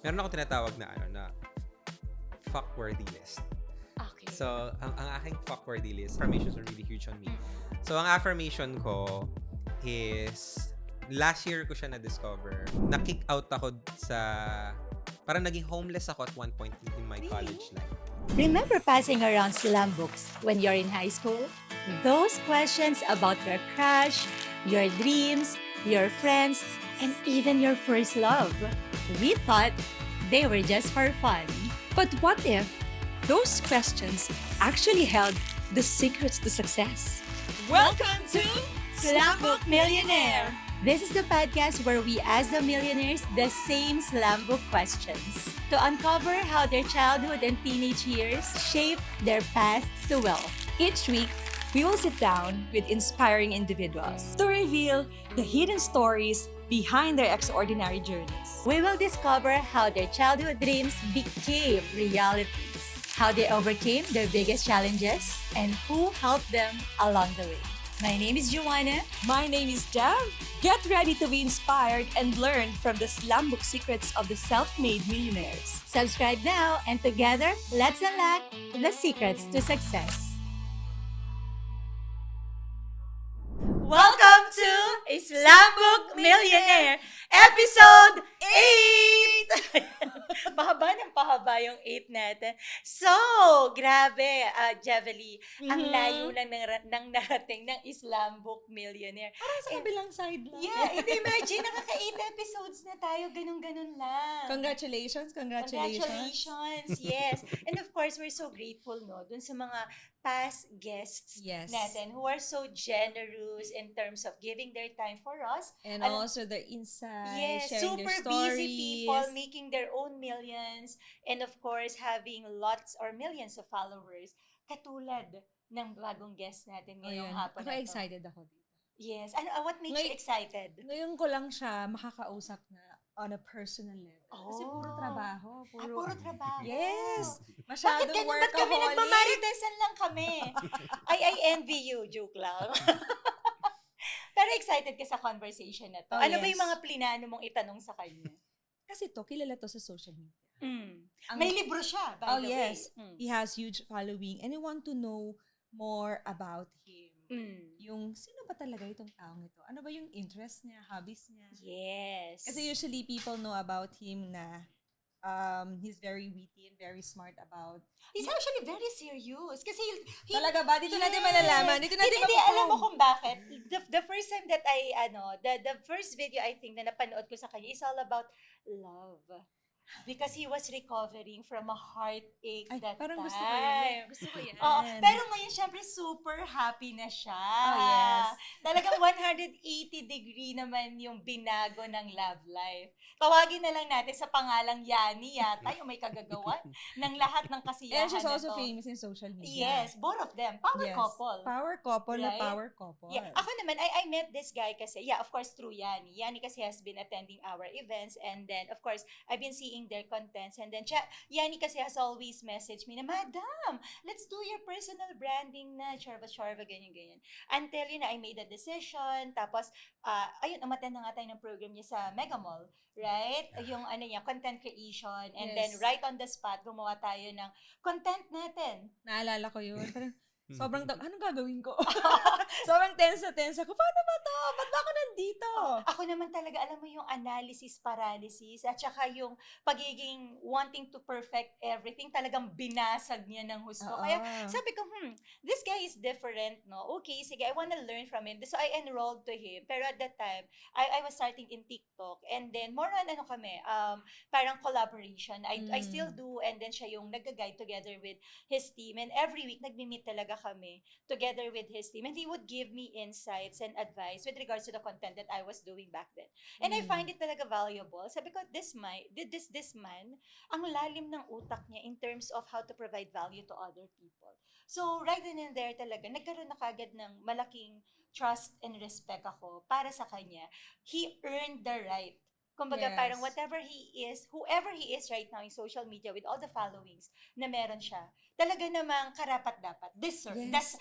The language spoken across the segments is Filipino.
meron ako tinatawag na fuck-worthy list. Okay. So, ang aking fuck-worthy list, affirmations are really huge on me. So, ang affirmation ko is, last year ko siya na-discover. Na-kick out ako parang naging homeless ako at one point in my college life. Remember passing around slam books when you're in high school? Those questions about your crush, your dreams, your friends, and even your first love. We thought they were just for fun. But what if those questions actually held the secrets to success? Welcome to Slam Book Millionaire! This is the podcast where we ask the millionaires the same slam book questions to uncover how their childhood and teenage years shaped their path to wealth. Each week, we will sit down with inspiring individuals to reveal the hidden stories behind their extraordinary journeys. We will discover how their childhood dreams became realities, how they overcame their biggest challenges, and who helped them along the way. My name is Joanna. My name is Dev. Get ready to be inspired and learn from the slam book secrets of the self-made millionaires. Subscribe now, and together, let's unlock the secrets to success. Welcome to Slam Book Millionaire, Episode 8! Pahaba ng pahaba yung 8 natin. So, grabe, Jevely, ang layo ng narating ng Slam Book Millionaire. Parang sa kabilang side lang. Yeah, imagine, nakaka-8 episodes na tayo, ganun-ganun lang. Congratulations. Congratulations, yes. And of course, we're so grateful, no, dun sa mga past guests Yes. natin who are so generous in terms of giving their time for us. And Alam- also their insights, Yes, sharing super their stories. busy people making their own millions and of course having lots or millions of followers katulad ng bagong guest natin ngayong hapon Ako na to. excited ako dito. Yes. What makes you excited? Ngayon ko lang siya makakausap na on a personal level. Kasi puro Oh. trabaho. Puro trabaho. Yes! Bakit Masyadong ganun? Ba't kami workaholic. nagmamaritesan lang kami? I envy you. Joke lang. Pero excited ka sa conversation na to. Oh, Ano ba yung yes. mga plinano mong itanong sa kanya? Kasi kilala to sa social media. Ang- May libro siya, by Oh, the yes. way. He has huge following and I want to know more about him. Yung sino ba talaga itong taong ito? Ano ba yung interest niya, hobbies niya? Yes. Kasi usually people know about him na he's very witty and very smart about. He's actually very serious. Kasi Talaga ba? Dito natin malalaman. Dito natin Hindi, alam mo makukuha. kung bakit. The first time that the first video I think na napanood ko sa kanya is all about love. Because he was recovering from a heartache Ay, that parang time. gusto ko yan. Gusto ko yan. Oo, pero ngayon, syempre, super happy na siya. Oh, yes. Talagang 180-degree naman yung binago ng love life. Tawagin na lang natin sa pangalang Yani yata, yung may kagagawan ng lahat ng kasiyahan And she's na also to. famous in social media. Yes, both of them. Power Yes. couple. Power couple na Right? power couple. Yeah, ako naman, I met this guy kasi, of course, through Yani. Yani kasi has been attending our events and then, of course, I've been seeing their contents and then, Yani kasi has always messaged me na, Madam, let's do your personal branding na, charva, ganyan. Until yun na, I made a decision, tapos, ayun, umattend na nga tayo ng program niya sa Mega Mall, right? Yung content creation and then Yes. right on the spot, gumawa tayo ng content natin. Naalala ko yun. Parang, anong gagawin ko? Sobrang tense ako. Paano ba to? Ba't ba ako nandito? Ako naman talaga, alam mo yung analysis paralysis at saka yung pagiging wanting to perfect everything, talagang binasag niya ng husto. Oo. Kaya sabi ko, this guy is different, no? Okay, sige, I wanna learn from him. So I enrolled to him. Pero at that time, I was starting in TikTok and then more on parang collaboration. I still do and then siya yung nag-guide together with his team and every week nagmi-meet talaga kami together with his team and he would give me insights and advice with regards to the content that I was doing back then. And I find it talaga valuable. Sabi ko, this man, ang lalim ng utak niya in terms of how to provide value to other people. So, right then and there talaga, nagkaroon na kagad ng malaking trust and respect ako para sa kanya. He earned the right. Kumbaga, Yes. parang whoever he is right now in social media with all the followings na meron siya, talaga namang karapat-dapat. Deserve. Yes.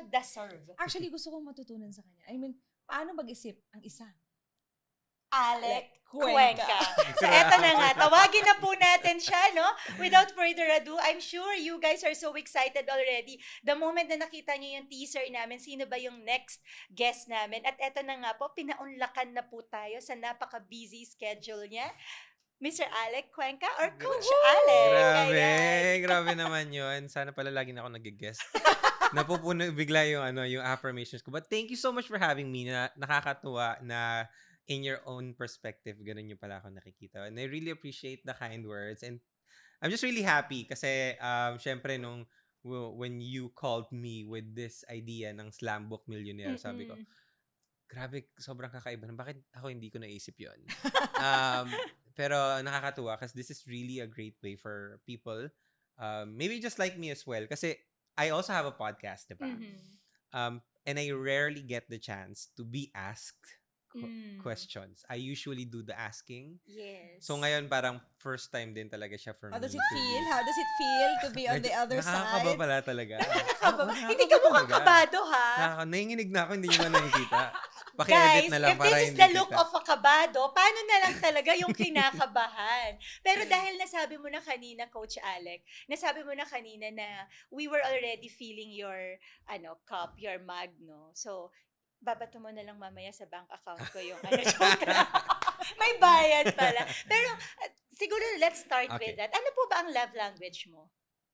#deserve. Actually, gusto kong matutunan sa kanya. I mean, paano mag-isip ang isa? Alec Cuenca. Cuenca. So, eto na nga. Tawagin na po natin siya, no? Without further ado, I'm sure you guys are so excited already. The moment na nakita niyo yung teaser namin, sino ba yung next guest namin? At eto na nga po, pinaunlakan na po tayo sa napaka-busy schedule niya. Mr. Alec Cuenca or Coach Alec. Grabe, Ayan. grabe naman yun. Sana pala lagi na ako nag-guest. Napupuno bigla yung yung affirmations ko. But thank you so much for having me. Nakakatuwa na in your own perspective, ganun yung pala ako nakikita. And I really appreciate the kind words. And I'm just really happy kasi syempre when you called me with this idea ng Slam Book Millionaire, sabi ko, grabe, sobrang kakaiba. Bakit ako hindi ko naisip yun? Pero nakakatuwa kasi this is really a great way for people, maybe just like me as well. Kasi I also have a podcast, diba? And I rarely get the chance to be asked questions. I usually do the asking. Yes. So ngayon parang first time din talaga siya for How me. does it feel? How does it feel to be on the other Nakakaba side? pala talaga. Nakakaba. Hindi ka mukhang kabado, ha? Nanginginig na ako, hindi nyo na nakikita. Guys, Paki-edit na lang if para this is hindi the look kita. of a kabado, paano na lang talaga yung kinakabahan? Pero dahil nasabi mo na kanina, Coach Alec, nasabi mo na kanina na we were already feeling your cup, your mug, no? So, babato mo na lang mamaya sa bank account ko yung joke lang. May bayad pala. Pero siguro let's start with Okay. that. Ano po ba ang love language mo?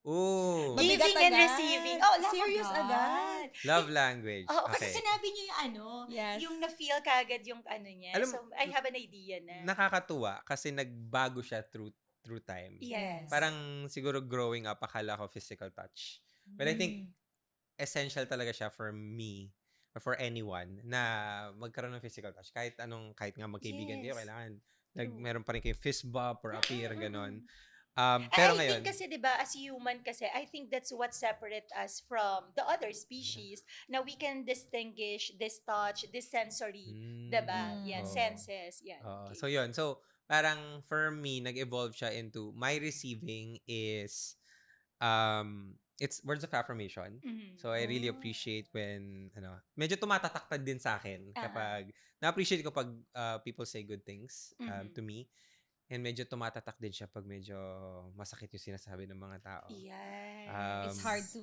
Ooh, Mabigat Giving and agad. receiving. Oh, love Serious agad. love language. Oo, kasi Okay. sinabi niyo yung Yes. yung na-feel kagad yung niya. Alam So, mo, I have an idea na. Nakakatuwa kasi nagbago siya through time. Yes. Parang siguro growing up, akala ko physical touch. But I think essential talaga siya for me or for anyone na magkaroon ng physical touch. Kahit nga magkaibigan kayo, Yes. kailangan True. meron pa rin kayo fist bump or appear, ganon. I Pero ngayon, think kasi, di ba, as human kasi, I think that's what separate us from the other species, na we can distinguish this touch, this sensory, di ba? Yan, oo. senses. Yan. Oo. Okay. So yun. So parang for me, nag-evolve siya into my receiving is it's words of affirmation. Mhm. So I really Oh. appreciate when medyo tumatatakad din sa akin kapag na-appreciate ko pag people say good things to me. And medyo tumatatak din siya pag medyo masakit yung sinasabi ng mga tao. Yes. It's hard to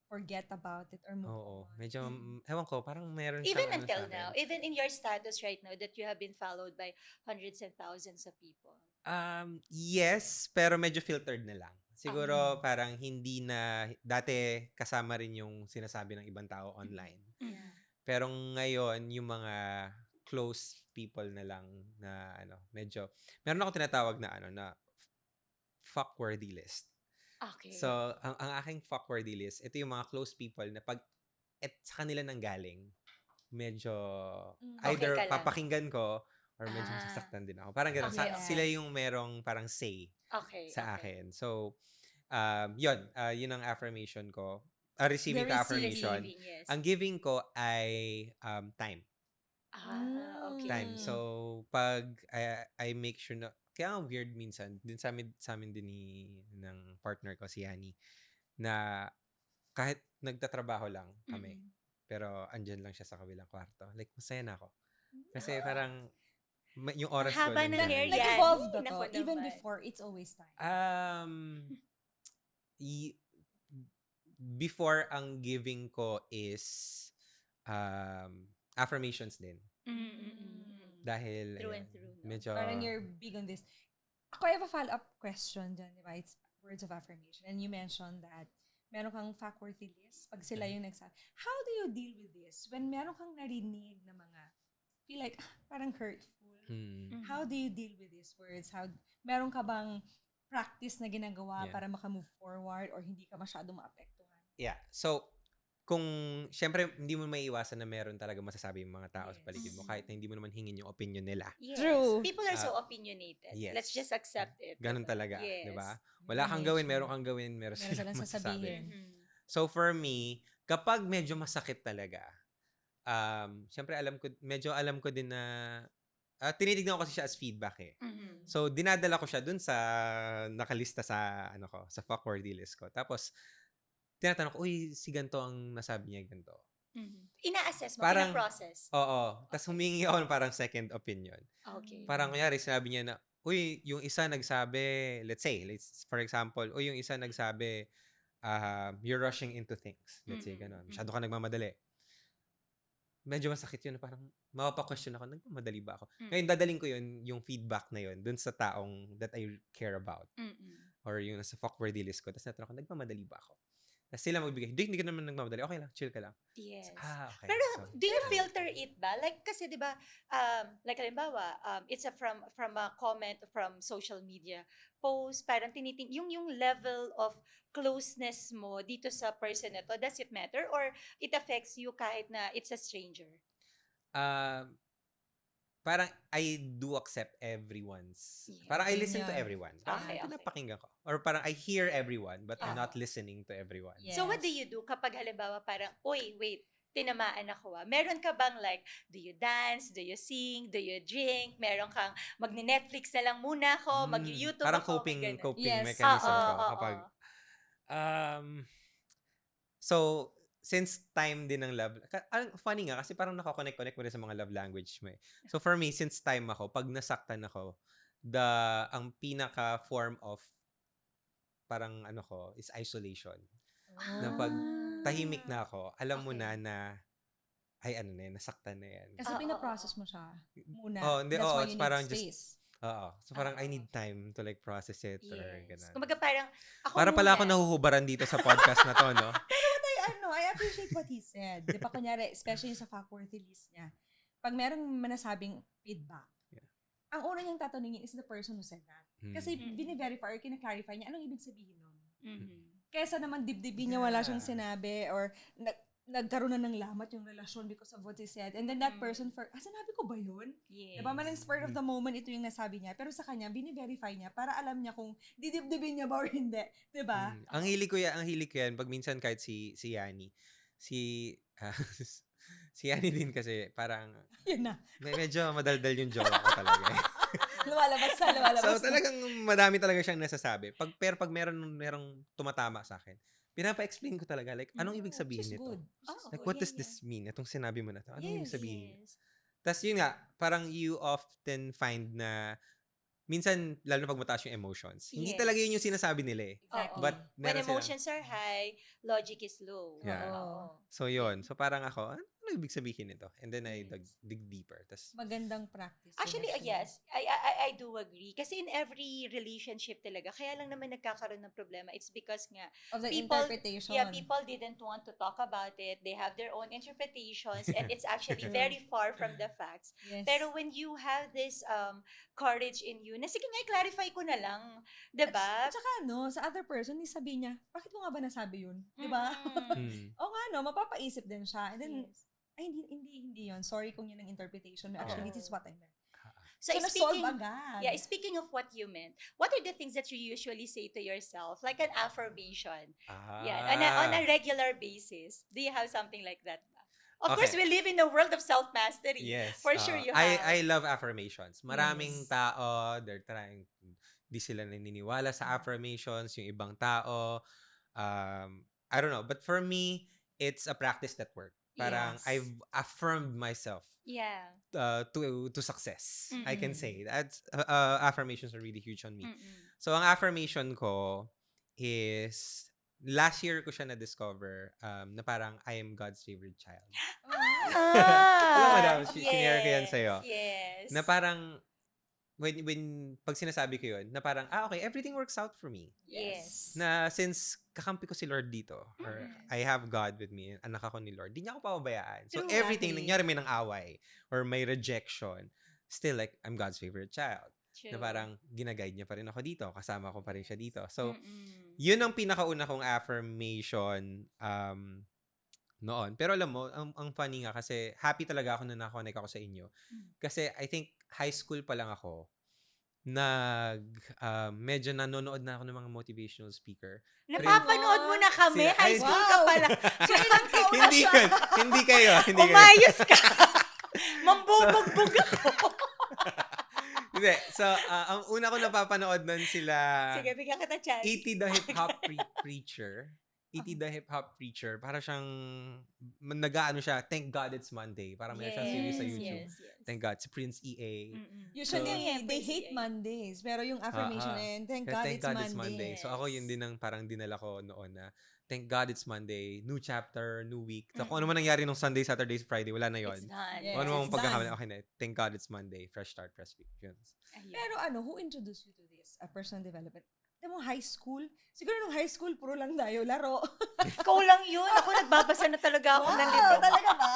forget about it or move Oo. on. Medyo, ewan ko, parang meron Even siyang until sa akin. now, even in your status right now that you have been followed by hundreds and thousands of people. Yes, pero medyo filtered na lang. Siguro parang hindi na, dati kasama rin yung sinasabi ng ibang tao online. Pero ngayon, yung mga close people na lang na medyo, meron ako tinatawag na na fuckworthy list. Okay. So, ang aking fuckworthy list, ito yung mga close people na pag sa kanila nang galing, medyo Okay either ka lang. papakinggan ko or medyo masasaktan din ako. Parang gano'n. Okay. Sila yung merong parang say Okay. sa okay. akin. So, yun ang affirmation ko. Receiving The ka affirmation. Receiving, yes. Ang giving ko ay time. Okay. Time. So, pag I make sure na, kaya ang weird minsan, din sa amin din ng partner ko, si Yani, na kahit nagtatrabaho lang kami, pero andyan lang siya sa kabilang kwarto. Like, masaya na ako. Kasi parang, yung oras ko Haba ng nandyan. hair yan. Nag-evolve ba Naku to? Even naman. before, it's always time. Before, ang giving ko is affirmations din. Dahil, Through ayan, and through, no? medyo, Parang you're big on this. Ako, I have a follow-up question dyan, di ba? It's words of affirmation. And you mentioned that meron kang fact-worthy list pag sila yung nagsabi. How do you deal with this when meron kang narinig na mga feel like parang hurtful? How do you deal with these words? Meron ka bang practice na ginagawa para makamove forward or hindi ka masyadong maapektuhan? Yeah. So, syempre, hindi mo maiiwasan na meron talaga masasabi yung mga tao sa paligid mo kahit na hindi mo naman hingin yung opinion nila. Yes. True. People are so opinionated. Yes. Let's just accept it. Ganun diba? talaga, Yes. 'di ba? Wala kang gawin, meron kang gawin, meron Meron silang silang masasabi. sasabihin. So for me, kapag medyo masakit talaga, syempre medyo alam ko din na tinitignan ko kasi siya as feedback eh. So dinadala ko siya dun sa nakalista sa sa fuckworthy list ko. Tapos tinatanong ko, uy, si ganito ang nasabi niya ganito. Ina-assess mo, Parang- pina-process. Oo. Tapos humingi ako ng parang second opinion. Okay. Parang kunyari, sinabi niya na, uy, yung isa nagsabi, for example, uy, yung isa nagsabi, you're rushing into things. Let's say, gano'n. Masyado ka nagmamadali. Medyo masakit yun. Parang mapapa-question ako, nagmamadali ba ako? Ngayon, dadaling ko yun, yung feedback na yun, dun sa taong that I care about. Or yung nasa fuckworthy list ko. Tapos natanong ko, nagmamadali ba ako? Tapos sila magbigay, hindi ka naman nagmamadali. Okay lang, chill ka lang. Yes. Okay. Pero So, do you filter it ba? Like kasi 'di ba like halimbawa it's from a comment from social media post parang yung level of closeness mo dito sa person na to, does it matter or it affects you kahit na it's a stranger? parang I do accept everyone's. Yeah. Parang I listen to Opinion. everyone. Parang Okay, okay. pinapakinggan ko. Or parang I hear everyone, but I'm Yeah. not listening to everyone. Yes. So what do you do kapag halimbawa parang uy wait tinamaan ako meron ka bang like do you dance, do you sing, do you drink, meron kang magne-Netflix na lang muna ako, mag-YouTube Parang ako, may ganun. coping Yes. mechanism Oo, ko oo, kapag oo. so since time din ng love, funny nga kasi parang nako-connect mo rin sa mga love language mo eh. So for me, since time ako, pag nasaktan ako, ang pinaka form of parang ano ko is isolation. Na pag tahimik na ako, alam mo Okay. na ay ano na yan, nasaktan na yan. Kasi Oo, pinaprocess mo siya muna. Oh, hindi, That's why it's you parang need just- space. Oo. So parang I Oo. need time to like process it or Yes. ganun. Kumbaga parang ako Para pala ako muna. nahuhubaran dito sa podcast na to, no? I appreciate what he said. Di ba, kunyari, especially sa Fackworthy list niya, pag merong manasabing feedback, Yeah. ang una niyang tatanungin is the person who said that. Kasi Mm. bine-verify or kina-clarify niya, anong ibig sabihin nun? Mhm. Kesa naman dibdibin niya wala siyang Yeah. sinabi or nagkaroon na ng lamat yung relasyon because of what he said. And then that person, sinabi ko ba yun? Yes. Diba, manang spur of the moment ito yung nasabi niya. Pero sa kanya, bine-verify niya para alam niya kung didibdibin niya ba or hindi. Diba? Ang hilig ko yan, pag minsan kahit si Yani, si Yani din kasi parang Yun na. medyo madaldal yung jowa ko talaga. Eh. Lumalabas So na. talagang madami talaga siyang nasasabi. Pero pag merong tumatama sa akin, pinapa-explain ko talaga like anong ibig sabihin Which is nito? good. Like what does this mean? Itong sinabi mo na to. Anong ibig Yes. sabihin? Yes. Tapos yun nga, parang you often find na minsan, lalo na pag mataas yung emotions, hindi Yes. talaga yun yung sinasabi nila eh. Exactly. But When meron silang- emotions are high, logic is low. Yeah. Oo. So yun. So parang ako, ano ibig sabihin nito? And then I Yes. dig deeper. Tas, Magandang practice. Actually, yes, I do agree. Kasi in every relationship talaga, kaya lang naman nagkakaroon ng problema. It's because nga, Of the people- interpretation. people didn't want to talk about it. They have their own interpretations and it's actually True. very far from the facts. Yes. Pero when you have this courage in you, na sige nga, i-clarify ko na lang. Diba? At saka sa other person, sabihin niya, bakit mo nga ba nasabi yun? Diba? Mm. O nga mapapaisip din siya. And then, Yes. ay, hindi yun. Sorry kung yun ang interpretation. Actually, this is what I meant. So, na-solve speaking, agad. yeah, speaking of what you meant, what are the things that you usually say to yourself? Like an affirmation. Yeah, on a regular basis. Do you have something like that? Of course, Okay. we live in a world of self-mastery. Yes. For sure you I have. love affirmations. Maraming Yes. tao, they're trying, di sila naniniwala sa affirmations, yung ibang tao. I don't know. But for me, it's a practice that works. Parang Yes. I've affirmed myself Yeah. to success. I can Mm-mm. say that affirmations are really huge on me. Mm-mm. So ang affirmation ko is last year ko siya na-discover na parang I am God's favorite child. Alam mo, madam, sinare ko yan sa'yo. Yes. Na parang when pag sinasabi ko yun, na parang okay, everything works out for me. Yes. Na since kakampi ko si Lord dito, or I have God with me, anak ako ni Lord, di niya ako pababayaan. So True, everything, exactly. nangyari may ng away, or may rejection, still like, I'm God's favorite child. True. Na parang ginaguide niya pa rin ako dito, kasama ko pa rin siya dito. So, Mm-mm. yun ang pinakauna kong affirmation noon. Pero alam mo, ang funny nga kasi happy talaga ako na nakakonect ako sa inyo. Kasi I think high school pa lang ako, medyo nanonood na ako ng mga motivational speaker. Napapanood mo na kami? Sila- High ay, school ka wow. pala. So, ilang taon na Hindi siya? yun. Hindi kayo. Umayos ka. Mambubugbog ako. Hindi. So, ang una ko napapanood nun sila, Sige, bigyan kita chance. E.T. the Hip Hop Preacher. E.T. the Hip Hop Preacher, para siyang, nag-ano siya, Thank God It's Monday. Parang may siyang series sa YouTube. Yes. Thank God, si Prince EA. Usually, So- they hate Mondays. Pero yung affirmation and thank Kaya God, Thank it's Monday. So ako yun din ang parang dinala ko noon na Thank God It's Monday, new chapter, new week. So kung ano man nangyari nung Sunday, Saturday, Friday, wala na It's yun. done. Yes. Kung ano It's mang pagkakamali, done. okay na. Thank God It's Monday, fresh start, fresh week. Yun. Ayun. Pero who introduced you to this? Personal development? Alam mo, high school? Siguro nung high school, puro lang tayo, laro. Ikaw lang yun. Ako nagbabasa na talaga ako ng libro. Talaga ba?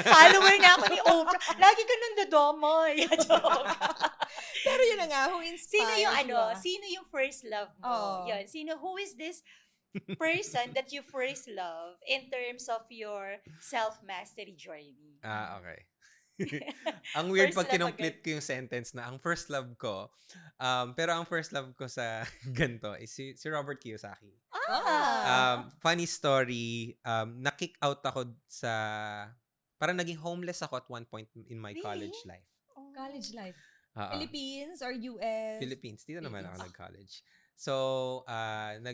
Follower na ako ni Oprah. Lagi ka nang dadamay. Joke. Pero yun na nga, who inspired Sino yung you, ah? sino yung first love mo? Oo. Yun. Who is this person that you first love in terms of your self-mastery journey? Okay. Ang weird First pag love kinumplete ko yung sentence na ang first love ko, pero ang first love ko sa ganito is si Robert Kiyosaki. Funny story, na-kick out ako parang naging homeless ako at one point in my Really? college life. College life. Oo. Philippines or US? Philippines. Dito naman ako Philippines. nag-college. So,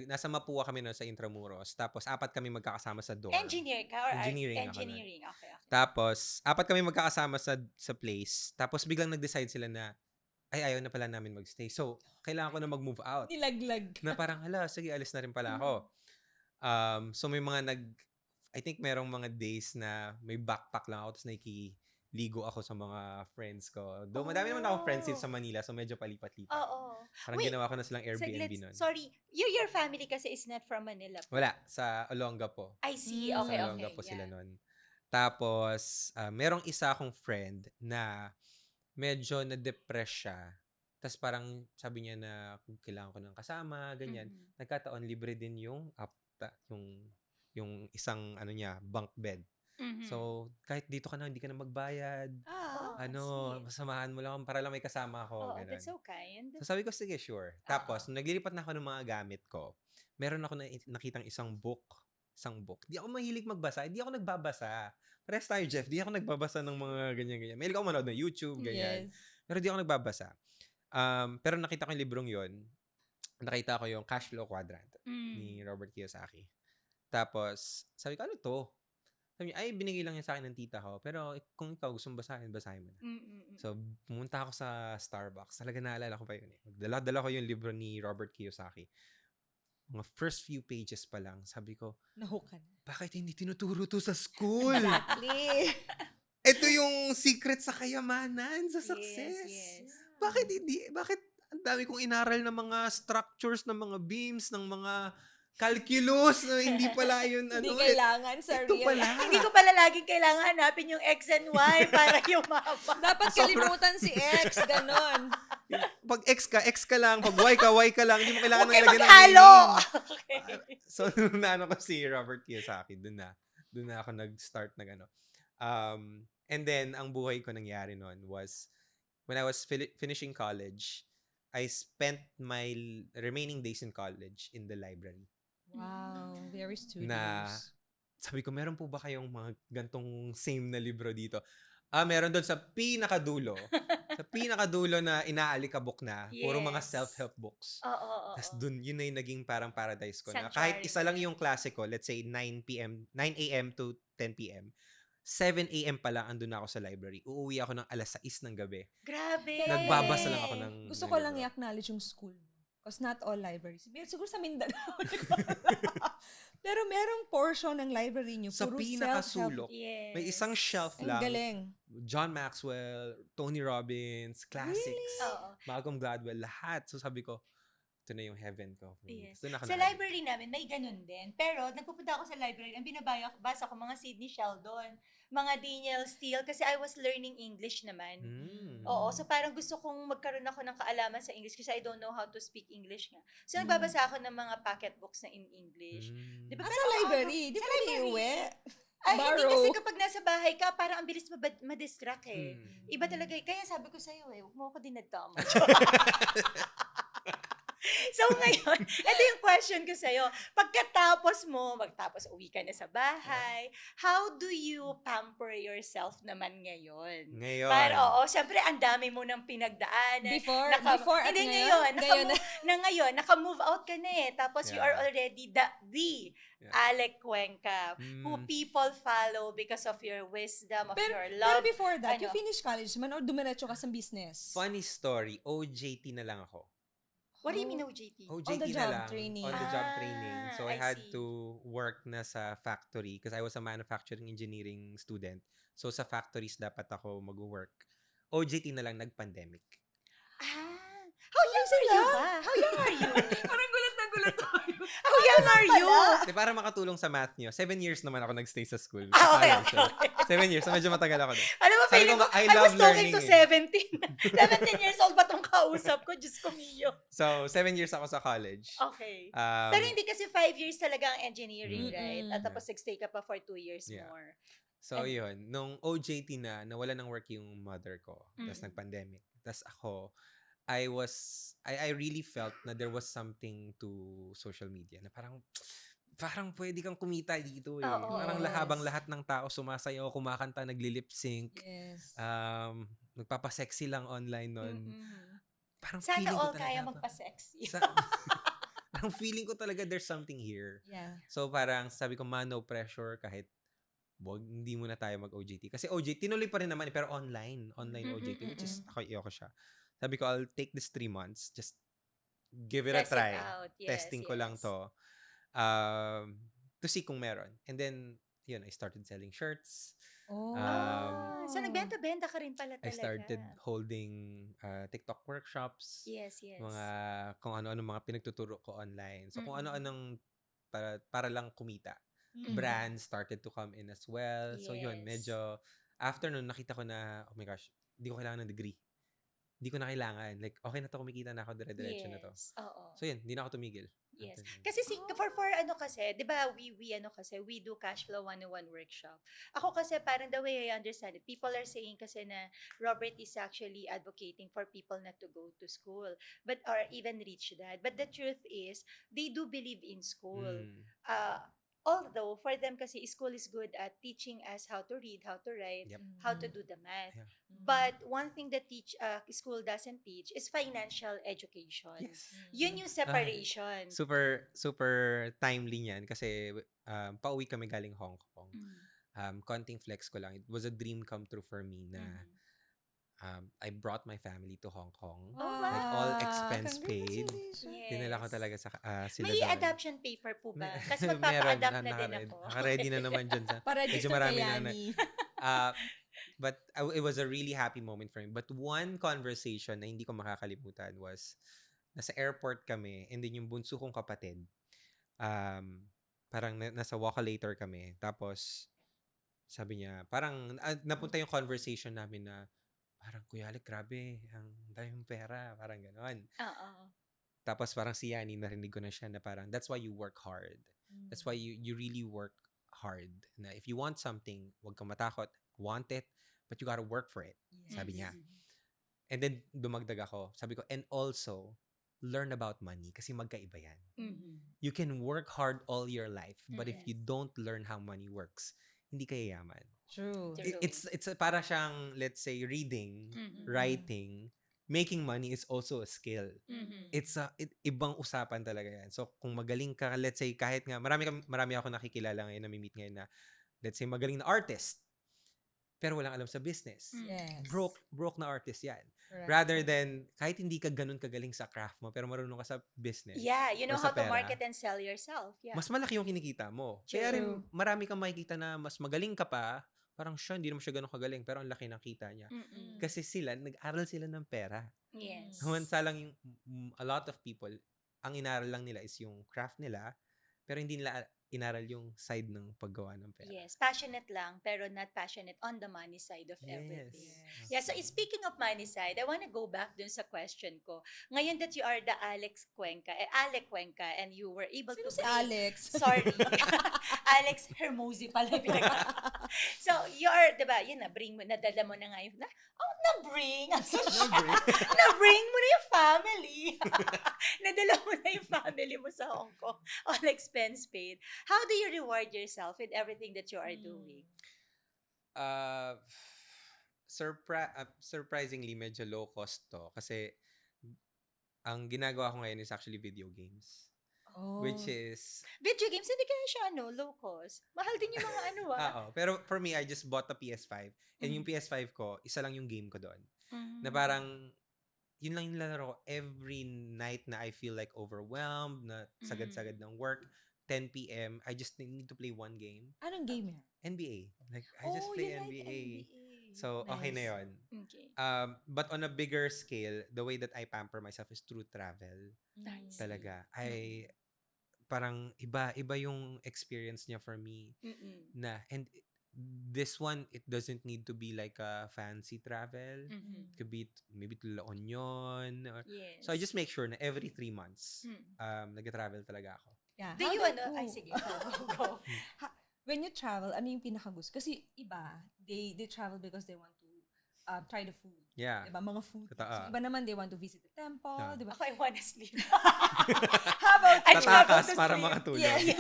nasa Mapua kami noon sa Intramuros. Tapos, 4 kami magkakasama sa dorm. Engineer ka? Or Engineering ako engineering. Okay. Tapos, 4 kami magkakasama sa place. Tapos, biglang nag-decide sila na, ayaw na pala namin magstay. So, kailangan ko na mag-move out. Nilaglag. Na parang, hala, sige, alis na rin pala ako. So, may mga I think merong mga days na may backpack lang ako, tapos nakikiligo ako sa mga friends ko. Though, madami naman akong friends dito sa Manila, so medyo palipat-lipat. Oo. Parang Wait, ginawa ko na silang Airbnb nun. Sorry, your family kasi is not from Manila. Wala, sa Olongapo. I see. Mm. Okay, Sa okay. Olongapo sila Yeah. nun. Tapos, merong isa akong friend na medyo na-depress siya. Tapos parang sabi niya na kailangan ko ng kasama, ganyan. Mhm. Nagkataon, libre din yung yung isang bunk bed. Mhm. So, kahit dito ka na, hindi ka na magbayad. sweet. Masamahan mo lang para lang may kasama ako. Oh, ganun. that's so kind. So sabi ko, sige, sure. Tapos, nung naglilipat na ako ng mga gamit ko, meron ako nakitang isang book. Di ako mahilig magbasa. Di ako nagbabasa. Pares tayo, Jeff. Di ako nagbabasa ng mga ganyan-ganyan. Mahilig ako manood ng YouTube, ganyan. Yes. Pero di ako nagbabasa. Pero nakita ko yung librong yon. Nakita ko yung Cash Flow Quadrant ni Robert Kiyosaki. Tapos, sabi ko, ano to? Sabi niya, ay, binigay lang yan sa akin ng tita ko. Pero kung ikaw gusto mong basahin mo na. So, pumunta ako sa Starbucks. Talaga naalala ko pa yun eh. Dala ko yung libro ni Robert Kiyosaki. Mga first few pages pa lang, sabi ko, Nahook ka na. bakit hindi tinuturo to sa school? Exactly. Ito yung secret sa kayamanan, sa success. Yes. Bakit hindi? Bakit ang dami kong inaral ng mga structures, ng mga beams, ng mga calculus na hindi pala yun Hindi ano. kailangan sa ito real. pala. Hindi ko pala laging kailangan hanapin yung X and Y para yumama. Dapat kalimutan si X, ganon. Pag X ka lang. Pag Y ka lang. Hindi mo kailangan Okay, ng lagyan ng maghalo! meaning. Okay. So, nung naano ko si Robert Kiyosaki, doon na ako nag-start na gano. And then, ang buhay ko nangyari noon was, when I was finishing college, I spent my remaining days in college in the library. Wow, very studious. Na, sabi ko, meron po ba kayong mga gantong same na libro dito? Meron doon sa pinakadulo. Sa pinakadulo na inaalikabok na. Puro mga Yes. self-help books. Oo. Tapos doon, yun na yung naging parang paradise ko. Na Sanctuary. kahit isa lang yung klase ko, let's say 9 a.m. to 10 p.m., 7 a.m. pa lang andun na ako sa library. Uuwi ako ng alas 6 ng gabi. Grabe. Nagbabasa lang ako ng Gusto ng ko lang libro. i-acknowledge yung school mo. Because not all libraries. Siguro sa Mindanao. Pero merong portion ng library nyo. Sa Puro pinakasulok, Yes. may isang shelf Ang lang. galing. John Maxwell, Tony Robbins, classics, Oo. Malcolm Gladwell, lahat. So sabi ko, ito na yung heaven ko. Yes. Doon ako Sa na-addict. library namin, may ganun din. Pero, nagpupunta ako sa library, ang basa ko, mga Sidney Sheldon, mga Daniel Steele, kasi I was learning English naman. Oo, so parang gusto kong magkaroon ako ng kaalaman sa English kasi I don't know how to speak English nga. So, nagbabasa ako ng mga pocket books na in English. Di ba? Sa library. Di sa ba library. iuwi? Ay, hindi Borrow. kasi kapag nasa bahay ka, parang ang bilis ma-distract eh. Iba talaga. Kaya sabi ko sa'yo eh, huwag mo ako dinadama. So ngayon, ito yung question ko sa'yo. Pagkatapos mo, uwi ka na sa bahay, how do you pamper yourself naman ngayon? Ngayon. Oo, syempre, ang dami mo ng pinagdaanan. Before at Hindi ngayon? Ngayon naka-move out ka na eh. Tapos you are Yeah. already the Yeah. Alec Cuenca, who Mm. people follow because of your wisdom, of Pero your pero love. before that, you ano? finished college man or dumiretso ka sa business? Funny story, OJT na lang ako. What do you mean OJT? OJT the na job lang. training. On the job Ah, training. So I I had see. to work na sa factory because I was a manufacturing engineering student. So sa factories dapat ako mag-work. OJT na lang nag-pandemic. How young are you ba? How young are you? Parang gulat na gulat tayo. How young are you? Di, para makatulong sa math nyo, 7 years naman ako nagstay sa school. Ah, Sa okay, college. okay. So, 7 years. So medyo matagal ako doon. Alam mo, Sabi feeling ko ko, nga, I I was love talking learning to eh. 17 years old ba tong kausap ko? Diyos ko miyo. So 7 years ako sa college. Okay. Um, Pero hindi kasi 5 years talaga ang engineering, right? At Mm-mm. tapos nagstay ka pa for 2 years Yeah. more. So, yun. Nung OJT na, nawala ng work yung mother ko. Tapos Mm. nag-pandemic. Tapos ako, I really felt na there was something to social media. Na parang pwede kang kumita dito eh. Oo, Parang yes. habang lahat ng tao sumasayaw, kumakanta, nagli-lip sync. Yes. Nagpapasexy lang online nun. Mm-mm. Parang Sana feeling all ko talaga. kaya magpa-sexy. Parang feeling ko talaga there's something here. Yeah. So parang sabi ko, no pressure kahit hindi muna tayo mag-OJT. Kasi OJT, tinuloy pa rin naman pero online. Online OJT, which is, ayoko siya. Sabi ko, I'll take this 3 months. Just give it a Test it try. out. Yes, Testing ko lang yes. to. To see kung meron. And then, yun, I started selling shirts. Oh. So nagbenta-benta ka rin pala I talaga. started holding TikTok workshops. Yes, yes. Kung ano-ano mga pinagtuturo ko online. So, kung Mm-mm. ano-anong para lang kumita. Mm-mm. Brands started to come in as well. So, yun, Yes. medyo, after nun, nakita ko na, oh my gosh, hindi ko kailangan ng degree. Hindi ko na kailangan. Like, okay na to, kumikita na ako, dire-diretso na to. Yes, oo. So, yun, hindi na ako tumigil. Yes. After nun. Kasi for ano kasi, 'di ba, we do cash flow 101 workshop. Ako kasi parang the way I understand it, people are saying kasi na Robert is actually advocating for people not to go to school, but or even reach that. But the truth is, they do believe in school. Mm. Although for them kasi school is good at teaching us how to read, how to write, Yep. how to do the math. Yeah. But one thing that school doesn't teach is financial education. Yes. Yun yung separation. Super, super timely niyan kasi pauwi kami galing Hong Kong. Konting flex ko lang. It was a dream come true for me na I brought my family to Hong Kong. Oh, Like all wow. expense paid. Congratulations. Dinala ko talaga sa sila May doon. adoption paper po ba? Kasi Meron, magpapa-adapt na din ako. Naka-ready na naman dyan sa Pa-register medyo marami kay na Yani. but it was a really happy moment for me. But one conversation na hindi ko makakalimutan was nasa airport kami and then yung bunso kong kapatid parang nasa walk-a-later kami. Tapos sabi niya, parang napunta yung conversation namin na parang, Kuya Alec, grabe, ang dami mong pera. Parang ganon. Oo. Tapos parang si Yani, narinig ko na siya na parang, that's why you work hard. That's why you really work hard. Na if you want something, huwag kang matakot. Want it, but you gotta work for it. Sabi niya. And then, dumagdag ako. Sabi ko, and also, learn about money kasi magkaiba yan. You can work hard all your life, but if you don't learn how money works, hindi ka yayaman. True. It's para siyang, let's say, reading, writing, making money is also a skill. It's ibang usapan talaga yan. So, kung magaling ka, let's say, kahit nga, marami ako nakikilala ngayon, nami-meet ngayon na, let's say, magaling na artist, pero walang alam sa business. Yes. Broke na artist yan. Correct. Rather than, kahit hindi ka ganun kagaling sa craft mo, pero marunong ka sa business. Yeah, you know or sa how to pera, market and sell yourself. Yeah. mas malaki yung kinikita mo. True. Kaya rin, marami kang makikita na mas magaling ka pa, parang siya, hindi naman siya ganun kagaling, pero ang laki ng kita niya. Kasi nag-aral sila ng pera. Yes. Samantalang a lot of people, ang inaral lang nila is yung craft nila, pero hindi nila inaral yung side ng paggawa ng pera. Yes, passionate lang, pero not passionate on the money side of everything. Yes. Yeah, so speaking of money side, I want to go back dun sa question ko. Ngayon that you are the Alec Cuenca, and you were able Sino to si bring- Alex? Sorry. Alex Hermosi pala yung So, you are, di ba, yun na, nadala mo na nga yung, na-bring, ang social. Na-bring mo na yung family. Nadala mo na yung family mo sa Hong Kong. All expense paid. How do you reward yourself with everything that you are doing? Uh, surprisingly, medyo low cost to. Kasi, ang ginagawa ko ngayon is actually video games. Oh. Which is, Video games, hindi kaya siya, low cost. Mahal din yung mga pero for me, I just bought a PS5. And yung Mhm. PS5 ko, isa lang yung game ko doon. Mm. Na parang, yun lang yung lalaro ko every night na I feel like overwhelmed, na sagad-sagad ng work. 10 p.m., I just need to play one game. Anong game yan? NBA. Like, I just play you like NBA. NBA. So, okay na Nice. yun. Okay. But on a bigger scale, the way that I pamper myself is through travel. Nice. Talaga. Parang iba yung experience niya for me. Mm-mm. And this one, it doesn't need to be like a fancy travel. Mhm. It could be maybe to La Union. Yes. So I just make sure na every 3 months, Mm. nag-travel talaga ako. Yeah. Do How you, do- ay oh. sige, go. When you travel, ano yung pinakagusto? Kasi iba, they travel because they want to try the food. Yeah. Diba? Mga food. Totoo. So, iba naman, they want to visit the temple. Yeah. Diba? Ako, I wanna sleep. How about I you? travel Tatakas to para sleep. makatulog. Yeah. Yes.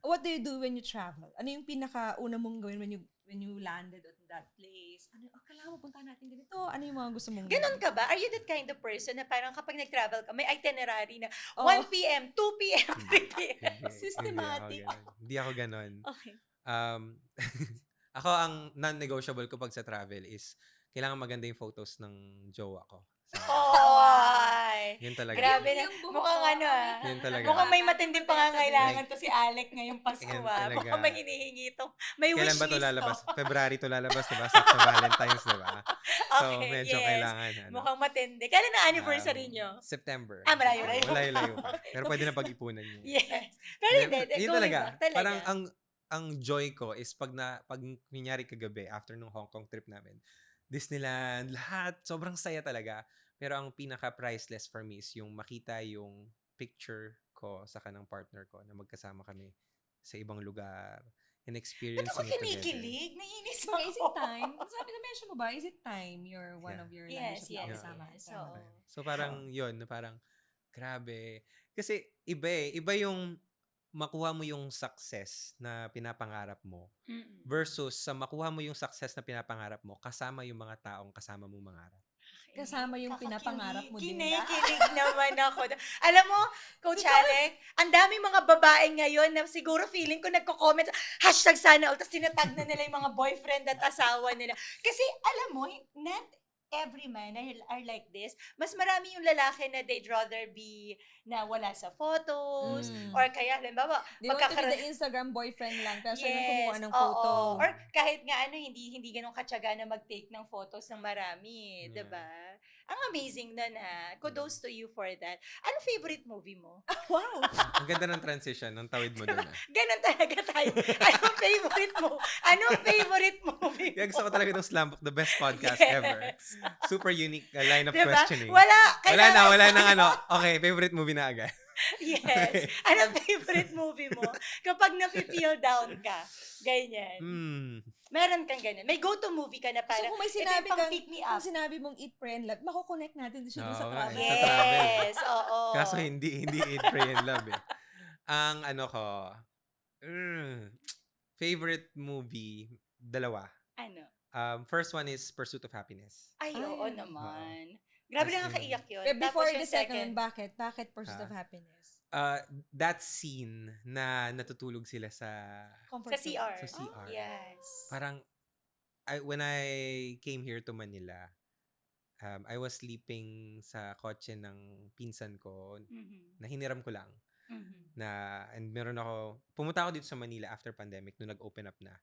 What do you do when you travel? Ano yung pinaka-una mong gawin when you landed at that place? Ano, kailangan mo puntahan natin ganito? Ano yung mga gusto mong Ganon ka ba? Are you that kind of person na parang kapag nag-travel ka, may itinerary na Oh. 1 p.m., 2 p.m., 3 p.m. Systematic. Hindi ako ganon. Okay. Ako, ang non-negotiable ko pag sa travel is kailangan maganda yung photos ng jowa ko. So, Oy! yun talaga. Grabe na. Yung buhok Mukhang ko, ano ah. Yun talaga. Mukhang may matinding pangangailangan to si Alec ngayong Pasko Yan ah. talaga. Mukhang may hinihingi itong, may wish Kailan ba ito list lalabas? to. February to lalabas, diba? Sakto Valentine's, diba? So, Okay, medyo yes. kailangan. Mukhang matindi. Kailan na anniversary nyo? September. Malayo-layo pa. Malayo-layo pa. Pero pwede na pag-ipunan niya. Yes. Pero hindi, Yun going talaga. back, talaga. Parang ang joy ko is pag kunyari kagabi, after nung Hong Kong trip namin, Disneyland, lahat, sobrang saya talaga. Pero ang pinaka-priceless for me is yung makita yung picture ko sa kanang partner ko na magkasama kami sa ibang lugar and experience Ba't ako it together. kinikilig? Naiinis So, ako. is it time? Sabi na mention mo ba, is it time you're one Yeah. of your Yes, lunch yes, kasama? yes. Tama. So, So parang yun, na parang grabe. Kasi iba yung makuha mo yung success na pinapangarap mo versus sa makuha mo yung success na pinapangarap mo kasama yung mga taong kasama mo mangarap. Kasama yung pinapangarap mo din. Kinikilig naman ako. Alam mo, Coach Alec, ang daming mga babae ngayon na siguro feeling ko nagko-comment, #sana all, tapos tinatag na nila yung mga boyfriend at asawa nila. Kasi alam mo, not every man are like this. Mas marami yung lalaki na they'd rather be na wala sa photos, Mm. or kaya, halimbawa, They want to be the Instagram boyfriend lang, pero sila kumuha ng oo. photo. Or kahit nga hindi ganun katyaga na mag-take ng photos ng marami, Yeah. 'di ba? Ang amazing na Kudos to you for that. Ano favorite movie mo? Wow! Ang ganda ng transition, ng tawid mo doon. Ganon talaga tayo. Anong favorite mo? Anong favorite movie mo? Kaya gusto ko talaga itong Slam Book, the best podcast Yes. ever. Super unique line of Diba? questioning. Wala Wala nang ano. Okay, favorite movie na agad. Yes. Anong favorite movie mo? Kapag nafe-feel down ka, ganyan. Meron kang ganyan. May go-to movie ka na So parang, kung may ito yung sinabi pang kang, pick me up. kung sinabi mong eat, pray, and love, makukonect natin siya dun sa Oo nga, travel. sa travel. Yes, oo. Kaso hindi Eat, Pray, and Love eh. Ang ano ko, favorite movie, dalawa. Ano? First one is Pursuit of Happiness. Ay, Ay. oo naman. Grabe As na in- kaiyak yun. But before Tapos the yung second, bakit? Bakit Pursuit of Happiness? That scene na natutulog sila sa Comfort Sa CR. Sa CR. Yes. parang when I came here to Manila, I was sleeping sa kotse ng pinsan ko Mhm. na hiniram ko lang. Mhm. And meron pumunta ako dito sa Manila after pandemic nung nag-open up na.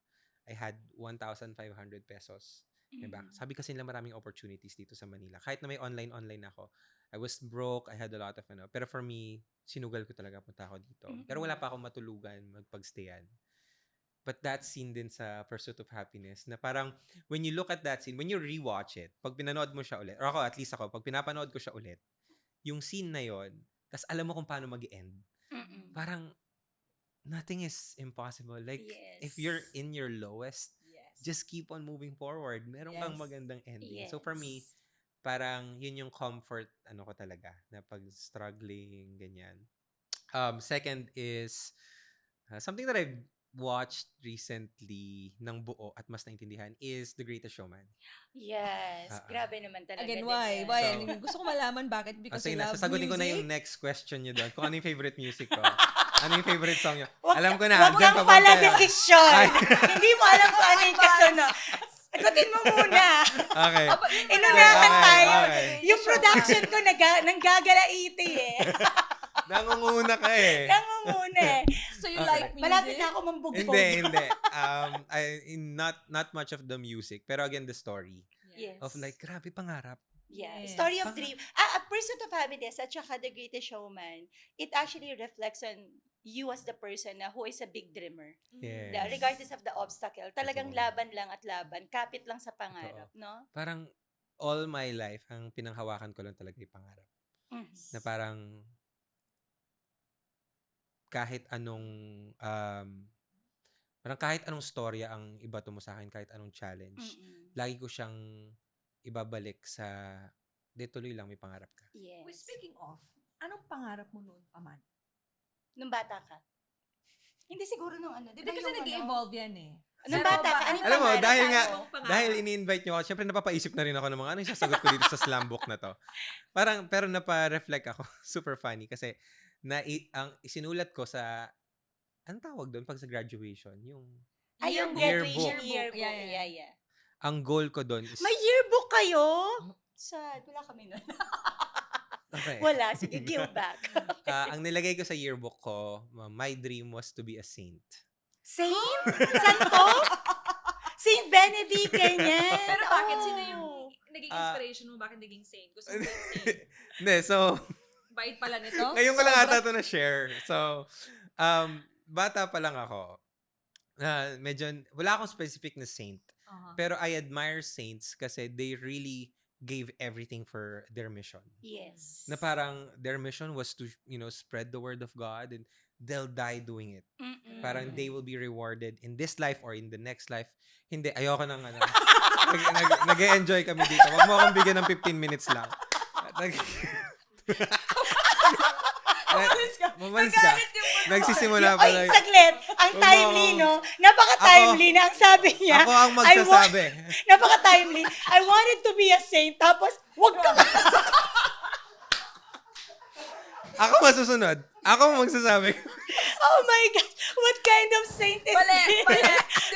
I had 1,500 pesos Diba? Sabi kasi nila maraming opportunities dito sa Manila. Kahit na may online ako, I was broke, I had a lot of pero for me, sinugal ko talaga punta ako dito. Pero wala pa akong matulugan, magpagstayan. But that scene din sa Pursuit of Happiness, na parang, when you look at that scene, when you rewatch it, pag pinanood mo siya ulit, or ako, at least ako, pag pinapanood ko siya ulit, yung scene na yon, tas alam mo kung paano mag-end. Parang, nothing is impossible. Like, if you're in your lowest, just keep on moving forward. Meron kang magandang ending. So for me, parang yun yung comfort, ko talaga, na pag struggling, ganyan. Second is, something that I've watched recently ng buo at mas naintindihan is The Greatest Showman. Yes. Grabe naman talaga. Again, din why? yan. Why? So- Gusto ko malaman bakit. Because Sige you na, love sasagutin ko na yung music? next question nyo doon. Kung ano yung favorite music ko. Ano yung favorite song nyo. Wag- Alam ko na, Wag dyan kang papunta pala yan. desisyon. Ay. Hindi mo alam kung ano yung kasunod. Sagutin mo muna. Okay. Inunahan Okay, tayo. okay. Yung production ko nanggagalaiti eh. Nangunguna ka eh. Nangunguna eh. So you Okay. like music? Malapit na ako mambugtog. Hindi. Not much of the music. Pero again, the story. Yes. Of like, grabe pangarap. Yeah. Yes. Story of Dream. A Pursuit of Happiness at saka The Greatest Showman, it actually reflects on you as the person na who is a big dreamer. Yes. Regardless of the obstacle. Talagang Totoo. laban lang at laban. Kapit lang sa pangarap, no? Parang all my life, ang pinanghawakan ko lang talaga yung pangarap. Na parang kahit anong storya ang ibato mo sa akin, kahit anong challenge, lagi ko siyang ibabalik sa tuloy lang, may pangarap ka. Yes. Well, speaking of, anong pangarap mo noon pa man? Nung bata ka. Hindi siguro nung ano. Di ba Kasi yung nag-evolve yan eh. Nung bata ka, ano yung Alam mo, pangarap? dahil nga, Anong pangarap? dahil ini-invite nyo ako, syempre napapaisip na rin ako ng mga ano yung sasagot ko dito sa slam book na to. Parang, pero napa-reflect ako. Super funny. Kasi, ang isinulat ko sa, anong tawag doon pag sa graduation? Yung, Ay, yung Yearbook. graduation yearbook. Yeah. Yeah. ang goal ko doon is, May yearbook kayo? Sad. Wala kami nun. okay. Wala. Sige, give back. Ang nilagay ko sa yearbook ko, my dream was to be a saint. Saint? Santo? Saint Benedict, ganyan. Pero bakit? Oh. Sino yung naging inspiration mo? Bakit naging saint? Gusto mo maging saint? Hindi, so, Bait pala nito? ngayon ko lang Sobra. ata ito na-share. So, bata pa lang ako. Medyo, wala akong specific na saint. Uh-huh. Pero I admire saints kasi they really gave everything for their mission. Yes. Na parang their mission was to, spread the word of God and they'll die doing it. Parang they will be rewarded in this life or in the next life. Hindi, ayoko nang nag-e-enjoy kami dito. Wag mo akong bigyan ng 15 minutes lang. Umalis ka. Mamalis ka. Nagsisimula pa Oy, lang. saglit. Ang Wag mo timely, ako- no? Napaka-timely na. Ang sabi niya, Ako ang magsasabi. napaka-timely. I wanted to be a saint, tapos, wag ka. Ako masusunod. Ako ang magsasabi. Oh my God. What kind of saint is Mali, this?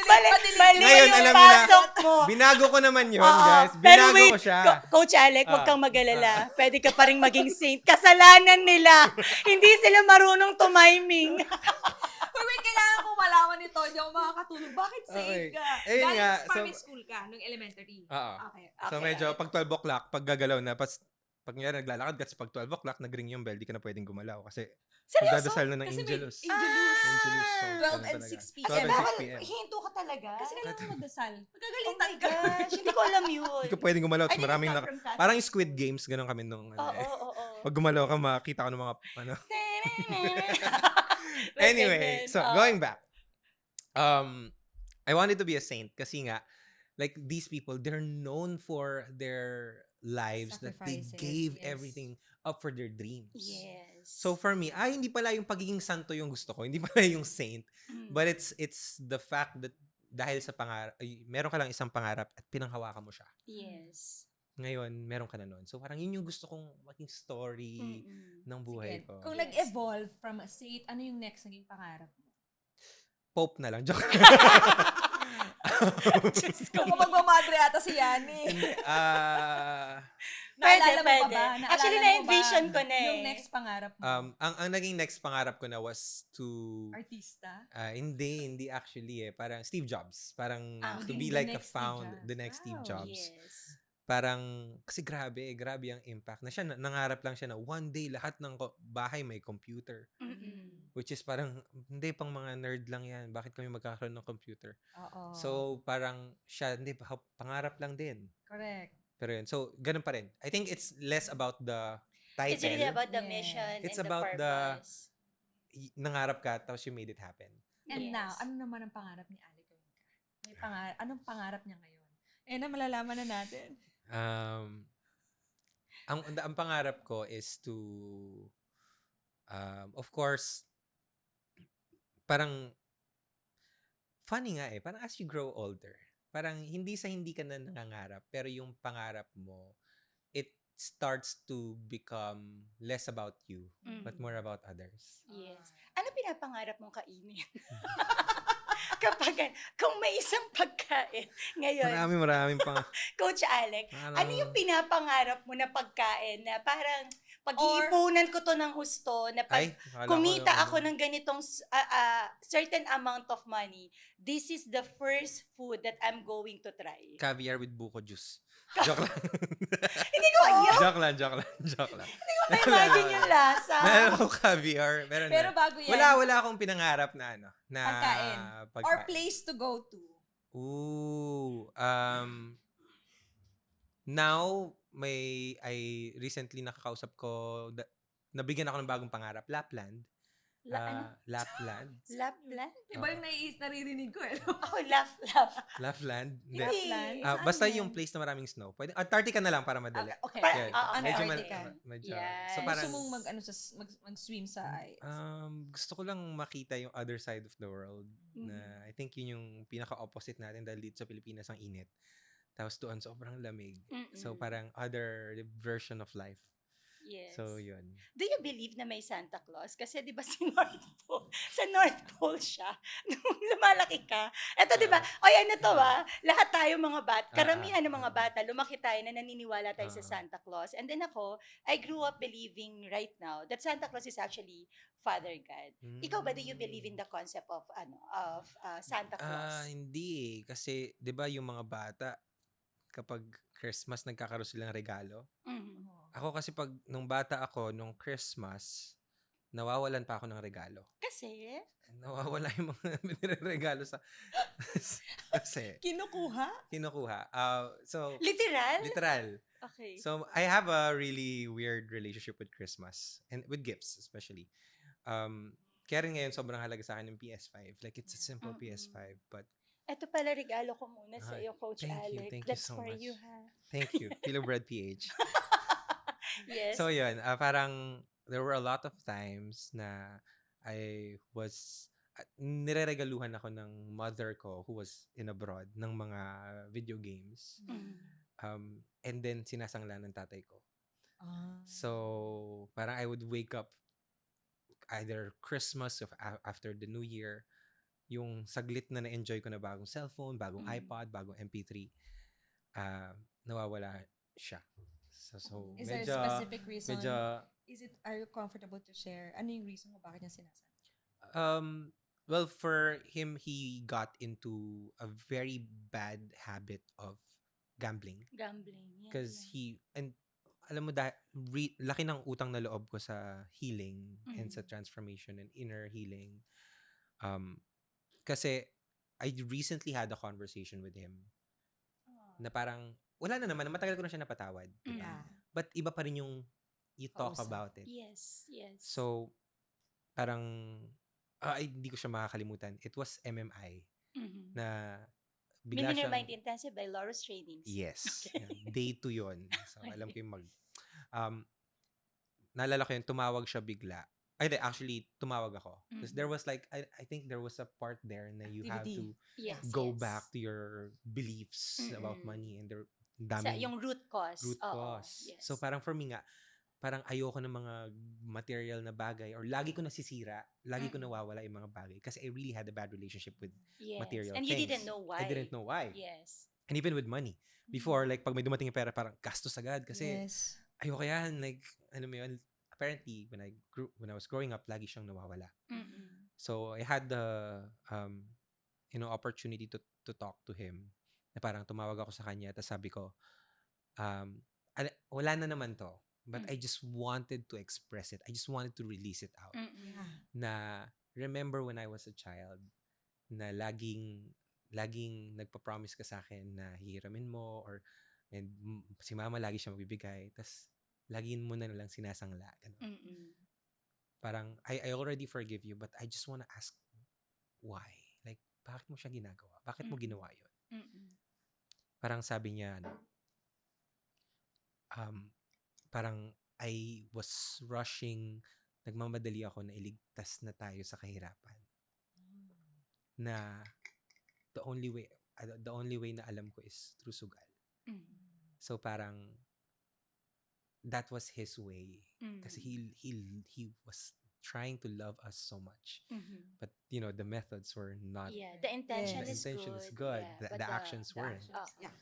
mali. Mali Ngayon, yung alam niyo na. pasok mo. Binago ko naman yun, Oo. guys. Pero Binago wait, ko siya. Coach Alec, wag Ah. kang mag-alala. Pwede ka pa rin maging saint. Kasalanan nila. Hindi sila marunong tumiming. But wait, kailangan ko malaman nito. Hindi ako makakatulog. Bakit saint Okay. ka? Ayun Galing nga, private so- school ka, nung elementary. Oo. Okay. So medyo pag 12 o'clock, pag gagalaw na, pag nga naglalakad, kasi pag 12 o'clock, nag-ring yung bell, di ka na pwedeng gumalaw. Kasi Seryoso? magdadasal na ng Kasi may Angelus. Angelus. Angelus. So, 12 ganun and talaga. 6 p.m. 12 and 6 Bawal, p.m. hinto ka talaga. Kasi kailangan magdasal. Oh Magagalitan my ka. gosh, hindi ko alam yun. Hindi ka pwedeng gumalaw. I Tapos didn't maraming come from Catholic parang yung Squid school. Games, ganun kami nung Oo. Pag gumalaw ka, makita ko ng mga, Like Anyway, ganyan. so going back. I wanted to be a saint kasi nga, like these people, they're known for their lives that they Sacrifices, gave yes. everything up for their dreams. Yes. So for me, hindi pala yung pagiging santo yung gusto ko, hindi pala yung saint, but it's the fact that dahil sa pangarap, meron ka lang isang pangarap at pinanghawakan mo siya. Yes. Ngayon, meron ka na nun. So parang yun yung gusto kong maging story ng buhay Sige. ko. Kung Yes. nag-evolve from a saint, ano yung next naging pangarap mo? Pope na lang. Joke. Kung magmamadre ata si Yani. Hindi, Naalala mo pa pwede. ba? Naalala Actually, mo ba na-envision ko na yung eh. next pangarap mo? Ang naging next pangarap ko na was to Artista? hindi actually eh. Parang Steve Jobs. Parang to Okay. be The like next Steve Jobs. the next Steve Wow. Jobs. Yes. Parang, kasi grabe ang impact. Na siya, nangarap lang siya na one day lahat ng bahay may computer. Mm-mm. Which is parang, hindi, pang mga nerd lang yan. Bakit kami magkakaroon ng computer? Oo. So, parang siya, hindi, pangarap lang din. Correct. Pero yun, so, ganun pa rin. I think it's less about the title. It's really about the Yeah. mission It's and the about purpose. nangarap ka, tapos you made it happen. And Yes. now, ano naman ang pangarap ni Alec Oinka? Anong pangarap niya ngayon? Na malalaman na natin. Ang pangarap ko is to, of course, parang, funny nga eh, parang as you grow older, parang hindi ka na nangangarap, pero yung pangarap mo, it starts to become less about you, but Mm. more about others. Yes. Ano pinapangarap mong kainin? Kung may isang pagkain ngayon, Maraming pang... Coach Alec, ano yung pinapangarap mo na pagkain na parang pag-iipunan ko to ng husto na pag Ay, akala ko kumita yung- ako ng ganitong certain amount of money, this is the first food that I'm going to try. Caviar with buko juice. Joke lang. Hindi ko alam. Joke lang. Hindi ko ma-imagine yung lasa. Meron ako caviar. Meron Pero na. bago yan, Wala akong pinangarap na na Pagkain. pagkain. or place to go to. Ooh, now I recently nakakausap ko, nabigyan ako ng bagong pangarap, Lapland. Ano? Lapland. Lapland? Iba yung naririnig ko eh. Ako, Lapland. Hindi. Lapland? Ah, Saan basta yan? yung place na maraming snow. Pwede Antarctica na lang para madali. Okay. Yeah. Medyo Antarctica. medyo. Yes. So Gusto parang mong mag-swim sa ice. gusto ko lang makita yung other side of the world Mm. na I think yun yung pinaka-opposite natin dahil dito sa Pilipinas ang init. Tapos doon sobrang lamig. So Mm-mm. parang other version of life. Yes. So yun. Do you believe na may Santa Claus? Kasi di ba sa North Pole siya, nung lumalaki ka. Eto di ba, ano to lahat tayo mga karamihan ng mga bata, lumaki tayo na naniniwala tayo sa Santa Claus. And then ako, I grew up believing right now that Santa Claus is actually Father God. Ikaw ba, do you believe in the concept of Santa Claus? Hindi eh. Kasi, di ba yung mga bata, kapag Christmas, nagkakaroon silang regalo. Mhm. Ako kasi nung bata ako, nung Christmas, nawawalan pa ako ng regalo. Kasi? Nawawala yung mga nire-regalo sa... kasi, kinukuha. So, Literal? literal. Okay. So, I have a really weird relationship with Christmas. And with gifts, especially. Kaya rin ngayon, sobrang halaga sa akin yung PS5. Like, it's a simple PS5. But, Ito pala regalo ko muna sa iyo, Coach thank you. Alec. Thank you That's so for much. you, ha? thank you. Philobread PH. Yes. So, yun. Parang, there were a lot of times na I was... nireregaluhan ako ng mother ko who was in abroad ng mga video games. Mm. And then, sinasangla ng tatay ko. Ah. So, parang I would wake up either Christmas or after the New Year, yung saglit na na-enjoy ko na bagong cellphone, bagong iPod, bagong MP3, nawawala siya. So Is there a medyo, specific reason? medyo, Are you comfortable to share? Ano yung reason mo bakit niya sinasabi? well, for him, he got into a very bad habit of gambling. Gambling. Yeah, Because yeah. and alam mo, laki ng utang na loob ko sa healing and sa transformation and inner healing. Kasi I recently had a conversation with him na parang, wala na naman, matagal ko na siya napatawad. Mm. Yeah. But iba pa rin yung you talk Kausap. about it. Yes, yes. So, parang, hindi ko siya makakalimutan. It was MMI Mhm. na bigla Millionaire siyang... Mind Intensive by Laura's Trainings. Yes. Okay. Day 2 yun. So, alam ko yung naalala ko yun, tumawag siya bigla. Actually, tumawag ako. Because there was like, I think there was a part there na you have to Yes, go yes. back to your beliefs about money and Yung root cause. root Oo, cause. yes. So, parang for me nga, parang ayoko ng mga material na bagay or lagi ko nasisira, lagi ko nawawala yung mga bagay kasi I really had a bad relationship with yes. material And you things. didn't know why. I didn't know why. Yes. And even with money. Before, like, pag may dumating yung pera, parang gastos agad. Kasi, Yes. ayoko yan. Like, ano mo yun, apparently, when I was growing up, lagi siyang nawawala. Mm-mm. So, I had the, opportunity to talk to him. Na parang tumawag ako sa kanya, tapos sabi ko, wala na naman to. But I just wanted to express it. I just wanted to release it out. Mm-mm. Yeah. Na, remember when I was a child, na laging nagpa-promise ka sa akin na hihiramin mo and si mama lagi siya magbibigay, tas lagi mo na lang sinasangla, ganun. Mm-mm. Parang I already forgive you, but I just wanna ask why, like bakit mo siya ginagawa, bakit mo Mm-mm. ginawa yun? Mm-mm. Parang sabi niya parang I was rushing, nagmamadali ako na iligtas na tayo sa kahirapan, na the only way na alam ko is through sugal. Mm-mm. So parang that was his way. Kasi Mm-mm. he was trying to love us so much. Mm-hmm. But the methods were not. Yeah, the intention Yes. The is intention is good. good. Yeah, but The actions weren't. Yeah.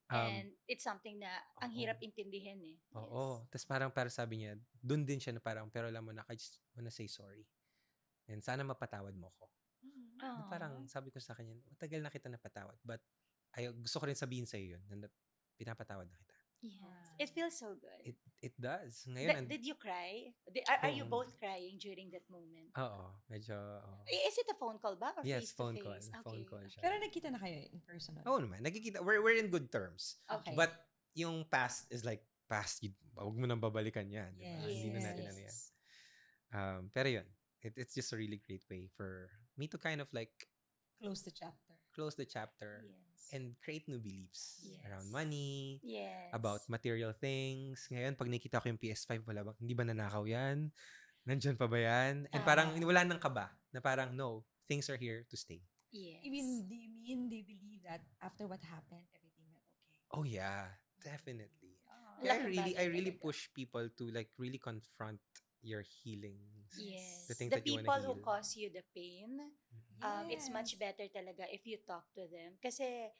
And it's something na ang Oo. hirap intindihin eh. Oo. Tapos parang sabi niya, dun din siya na parang, pero alam mo na, I just wanna say sorry. And sana mapatawad mo ko. Na parang sabi ko sa kanya, matagal na kita napatawad. But gusto ko rin sabihin sa'yo yun, na pinapatawad na kita. Yes. It feels so good. It does. Ngayon, Did you cry? Are you Oo. both crying during that moment? Oo. Medyo, oo. Is it a phone call ba or Yes, face to phone face? call. Okay. Phone call siya. Pero nagkita na kayo in person. Oo naman. Nagkikita. We're in good terms. Okay. But yung past is like past. Huwag mo nang babalikan yan. Diba? Yes. Hindi na natin ano yan. Pero yun. It's just a really great way for me to kind of like Close the chapter. close the chapter Yes. and create new beliefs Yes. around money, Yes. about material things. Ngayon, pag nakita ko yung PS5, hindi ba nanakaw yan? Nandyan pa ba yan? And parang wala nang kaba. Na parang, no, things are here to stay. Yes. Do you mean they believe that after what happened, everything went okay? Oh yeah, definitely. Oh. Yeah, Laking I bagay really talaga. push people to like really confront your healings. Yes. The things The that you wanna people who heal. cause you the pain, it's much Yes. better talaga if you talk to them. Kasi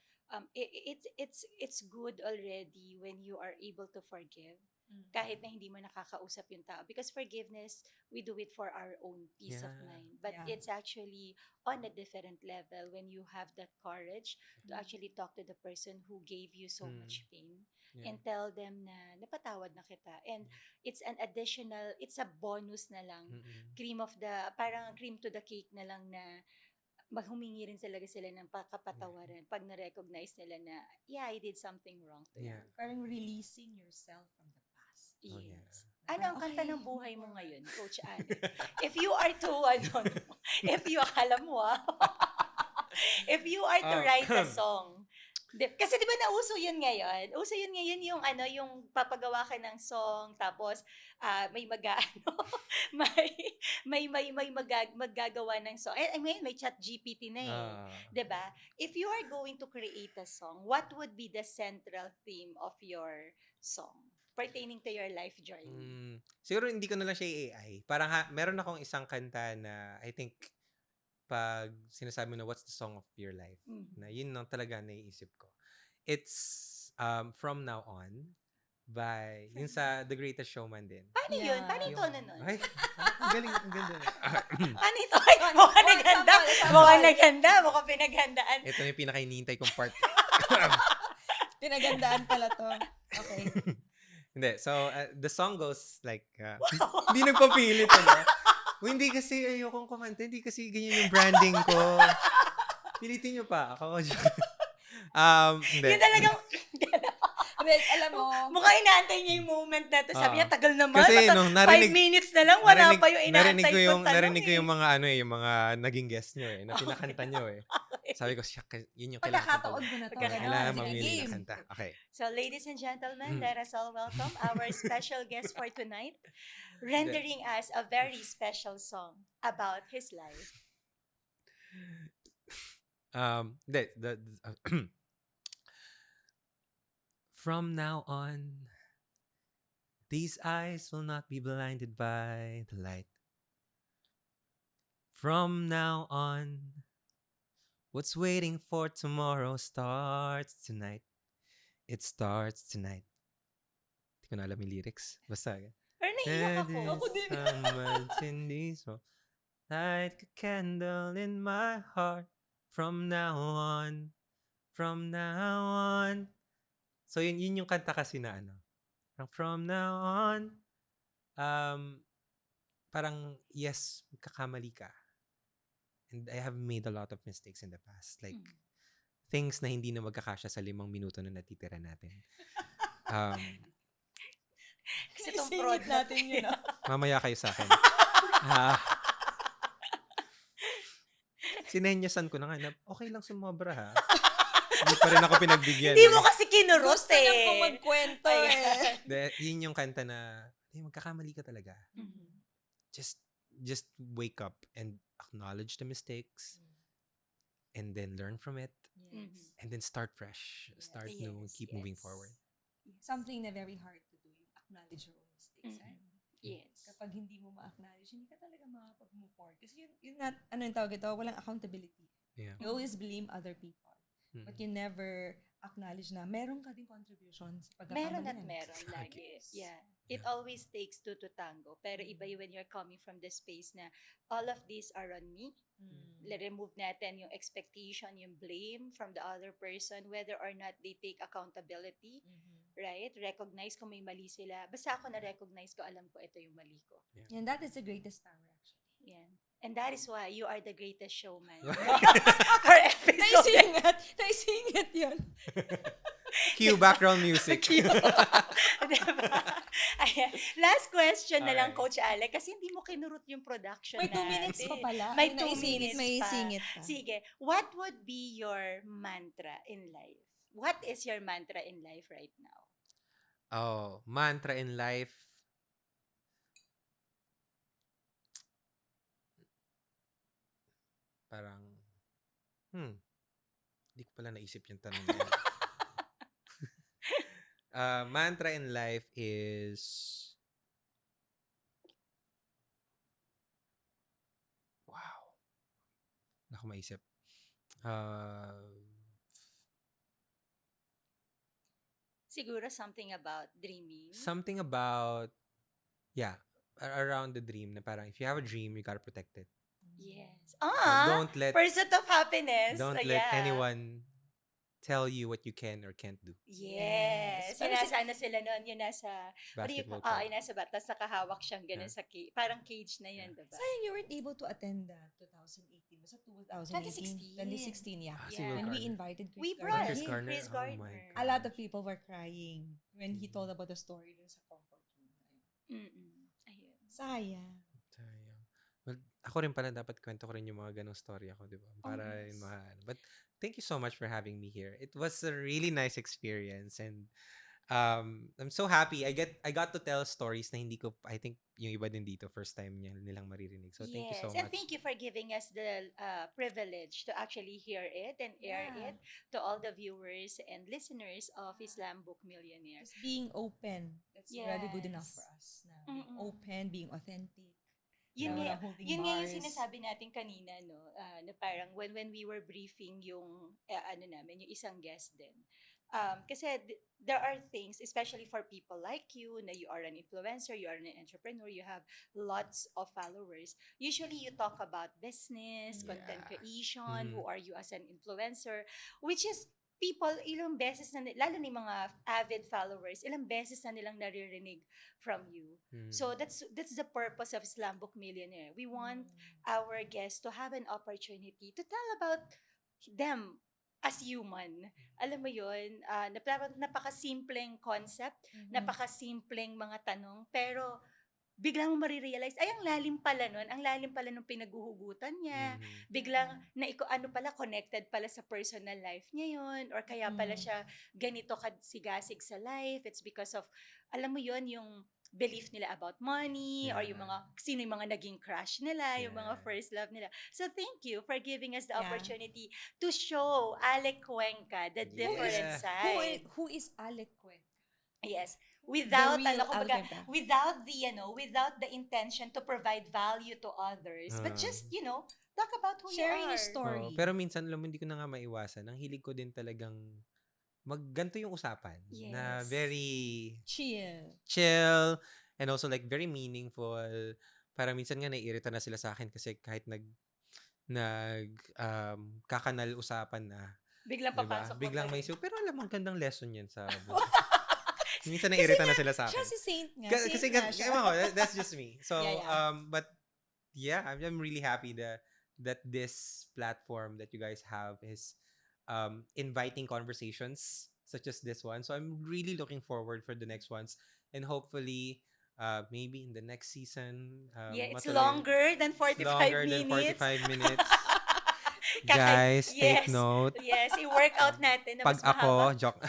it's good already when you are able to forgive. Kahit na hindi mo nakakausap yung tao. Because forgiveness, we do it for our own peace of Yeah. mind. But Yeah. it's actually on a different level when you have that courage to actually talk to the person who gave you so much pain. Yeah. And tell them na napatawad na kita. And it's an additional, it's a bonus na lang. Mm-mm. Parang cream to the cake na lang na maghumingi rin talaga sila ng kapatawaran pag na-recognize nila na, yeah, I did something wrong to Yeah. you. Parang releasing yourself from the past. Oh, Yes. yeah. Ano ang Okay, kanta ng move buhay mo forward. ngayon, Coach Alec? If you are to, if you, akala mo if you are to write a song, kasi di ba nauso yun ngayon? Uso yun ngayon yung yung papagawa ka ng song, tapos may maggagawa ng song. I mean, may chat GPT na eh. Ah. 'Di ba? If you are going to create a song, what would be the central theme of your song pertaining to your life journey? Siguro hindi ko na lang siya i-AI. Parang meron akong isang kanta na I think pag sinasabi mo na what's the song of your life, na yun lang talaga naiisip ko. It's From Now On by yun sa The Greatest Showman din. Paano yun? Paano yung Yung- tono nun? Ay, ang galing, ang ganda. Paano ito? Ay, mukhang naganda. Mukhang naganda. Mukhang pinaghandaan. Ito na yung pinaka-hinihintay kong part. Pinagandaan pala to. Okay. Hindi. So, the song goes like, hindi nagpapilit, ano? Hindi kasi ayokong kumanta. Hindi kasi ganyan yung branding ko. Pilitin nyo pa. Ako. Hindi. Yun talagang, Red, alam mo, mukhang inaantay niya yung moment na to. Sabi niya, tagal naman. Kasi nung 5 minutes na lang, wala pa yung inaantay kong tanong. narinig ko yung mga yung mga naging guest nyo na pinakanta nyo Sabi ko, siya, yun yung kailangan pagkakataon mo na to. Kailangan Sige, mamili game. ng kanta. Okay. So, ladies and gentlemen, let us all welcome our special guest for tonight, rendering us a very special song about his life. From now on, these eyes will not be blinded by the light. From now on, What's waiting for tomorrow starts tonight. It starts tonight. Hindi ko na alam yung lyrics. Basta. Pero naiiyak ako. Ako din. Hindi so. Light a candle in my heart from now on. From now on. So, yun yung kanta kasi na ano. From now on. Parang, yes, kakamali ka. And I have made a lot of mistakes in the past. Like, things na hindi na magkakasya sa 5 minuto na natitira natin. Kasi itong Isingit prod na natin yun, no? Mamaya kayo sa akin. Sinenyasan ko na nga na, okay lang sumobra ha. Hindi pa rin ako pinagbigyan. Hindi mo kasi kinurot Gusto niya po eh. magkwento Ayan. Yun yung kanta na, magkakamali ka talaga. Just wake up and acknowledge the mistakes and then learn from it Yes. and then start fresh. Start new, Yes, keep moving yes. forward. Something na very hard to do, yung acknowledge your own mistakes. Yes. Kapag hindi mo ma-acknowledge, hindi ka talaga makapag-move forward. Kasi yun not, ano yung tawag ito, walang accountability. Yeah. You always blame other people. But Mm. you never acknowledge na meron ka din contribution sa Meron pagkakamali. at meron lagi. Yes. Yeah. It Yeah. always takes two to tango. Pero iba yun when you're coming from the space na all of these are on me. Remove natin yung expectation, yung blame from the other person, whether or not they take accountability, right? Recognize kung may mali sila. Basta ako na-recognize ko, alam ko ito yung mali ko. And that is the greatest power, actually. Yan. And that is why you are the greatest showman. For episode. Naisingit yun. Cue background music. Diba? Ayan. Last question na lang, Alright. Coach Ale, kasi hindi mo kinurot yung production May 2 minutes natin. pa pala. May Ay, 2 naisingit, minutes may pa. isingit pa. Sige, what would be your mantra in life? What is your mantra in life right now? Oh, mantra in life. Parang, hindi ko pala naisip yung tanong na yan. Mantra in life is, wow. Hindi ako maisip. Siguro something about dreaming. Something about, yeah, around the dream na parang, if you have a dream, you gotta protect it. Yes. Don't let Pursuit of happiness. Don't let anyone tell you what you can or can't do. Yes. Yung Pero nasa ano sila noon, yung nasa, Basketball yung court. nasa batas, nakahawak siyang ganun sa parang cage na yun, diba? Sayang you weren't able to attend the 2018. Was it 2018? 2016, yeah. Si Yeah. Will When we Garner. invited Chris We Gardner. brought Chris Chris Gardner. Gardner. Oh my A lot of people were crying when he told about the story dun sa comfort room. Ayun. Sayang. Sayang. Well, ako rin pala dapat kwento ko rin yung mga ganong story ako, di ba? Para yes. But thank you so much for having me here. It was a really nice experience and I'm so happy. I got to tell stories na I think yung iba din dito first time nilang maririnig. So thank you so much. And thank you for giving us the privilege to actually hear it and air Yeah. it to all the viewers and listeners of Islam Book Millionaire. Just being open. That's already good enough Yes. for us. Na being open, being authentic. Yun na nga, walang holding yun nga yung bars. sinasabi natin kanina, no? Na parang when we were briefing yung, yung isang guest din. Kasi there are things, especially for people like you, na you are an influencer, you are an entrepreneur, you have lots of followers. Usually you talk about business, content Yeah. creation, who are you as an influencer, which is people, ilang beses na, lalo ni mga avid followers, ilang beses na nilang naririnig from you. So that's the purpose of Islam Book Millionaire. We want our guests to have an opportunity to tell about them as human. Alam mo yun, napaka-simpleng concept, napaka-simpleng mga tanong, pero biglang marirealize, ay, ang lalim pala nun, ang lalim pala nung pinaghuhugutan niya, biglang, ano pala, connected pala sa personal life niya yun, or kaya pala siya ganito sigasig sa life, it's because of, alam mo yun, yung belief nila about money, or yung mga, sino yung mga naging crush nila, yung mga first love nila. So thank you for giving us the opportunity to show Alec Cuenca the different side. Who is Alec Cuenca? Yes. without The real kumbaga, Alec Cuenca. without the intention to provide value to others, but just talk about who Sharing you are. his story. Oo, pero minsan, alam mo, hindi ko na nga maiwasan. Ang hilig ko din talagang ganito yung usapan. Na Yes. very Chill. and also like very meaningful. Para minsan nga naiirita na sila sa akin kasi kahit kakanal usapan na. Biglang Diba? papasok Biglang pa may rin. pero alam mo, ang gandang lesson yan sa buhay. Minsan naiirita na sila sa Siya akin. si Saint nga. Kasi Saint nga siya. ewan ko, that's just me. So, Yeah. but yeah, I'm really happy that this platform that you guys have is inviting conversations such as this one. So I'm really looking forward for the next ones, and hopefully, maybe in the next season, It's matuloy- longer than 45 longer minutes. than 45 minutes. Kaka- Guys, take yes. note. Yes, i-workout natin na Pag mas mahaba. ako, joke.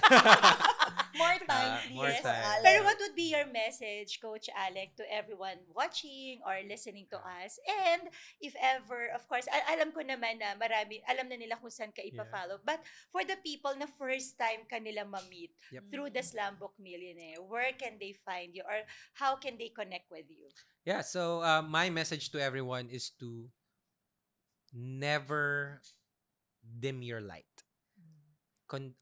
More time, please. More Yes. time. Alec. Pero what would be your message, Coach Alec, to everyone watching or listening to us? And if ever, of course, alam ko naman na alam na nila kung saan ka ipa-follow. But for the people na first time ka nila ma-meet Yep. through the Slambook Millionaire, where can they find you or how can they connect with you? Yeah, so my message to everyone is to never dim your light.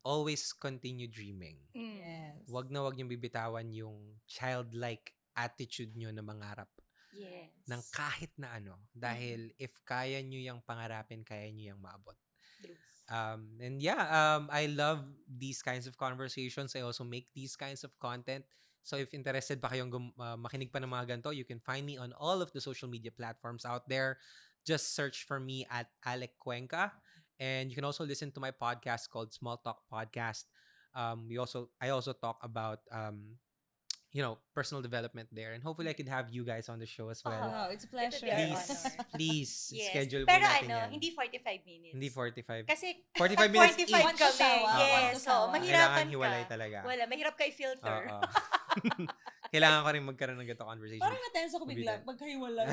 Always continue dreaming. Yes. Wag niyong bibitawan yung childlike attitude niyo na mangarap Yes. ng kahit na ano. Dahil if kaya niyo yung pangarapin, kaya niyo yung maabot. True. And yeah, I love these kinds of conversations. I also make these kinds of content. So if interested pa kayong makinig pa ng mga ganito, you can find me on all of the social media platforms out there. Just search for me at Alec Cuenca. And you can also listen to my podcast called Small Talk Podcast. I also talk about personal development there, and hopefully I could have you guys on the show as well. Wow, it's a pleasure. It would be our Please, honor. please Yes. schedule po Pero natin yan. hindi 45 minutes. Hindi 45. Kasi 45 minutes 45 each. Want to kami. sawa, Yes. want to So, sawa. mahirapan Kailangan hiwalay ka. talaga. Wala, mahirap kay filter. Oo. Kailangan ko rin magkaroon ng ganito conversation. Parang natense ako bigla. Mabitin. Magkahiwalay.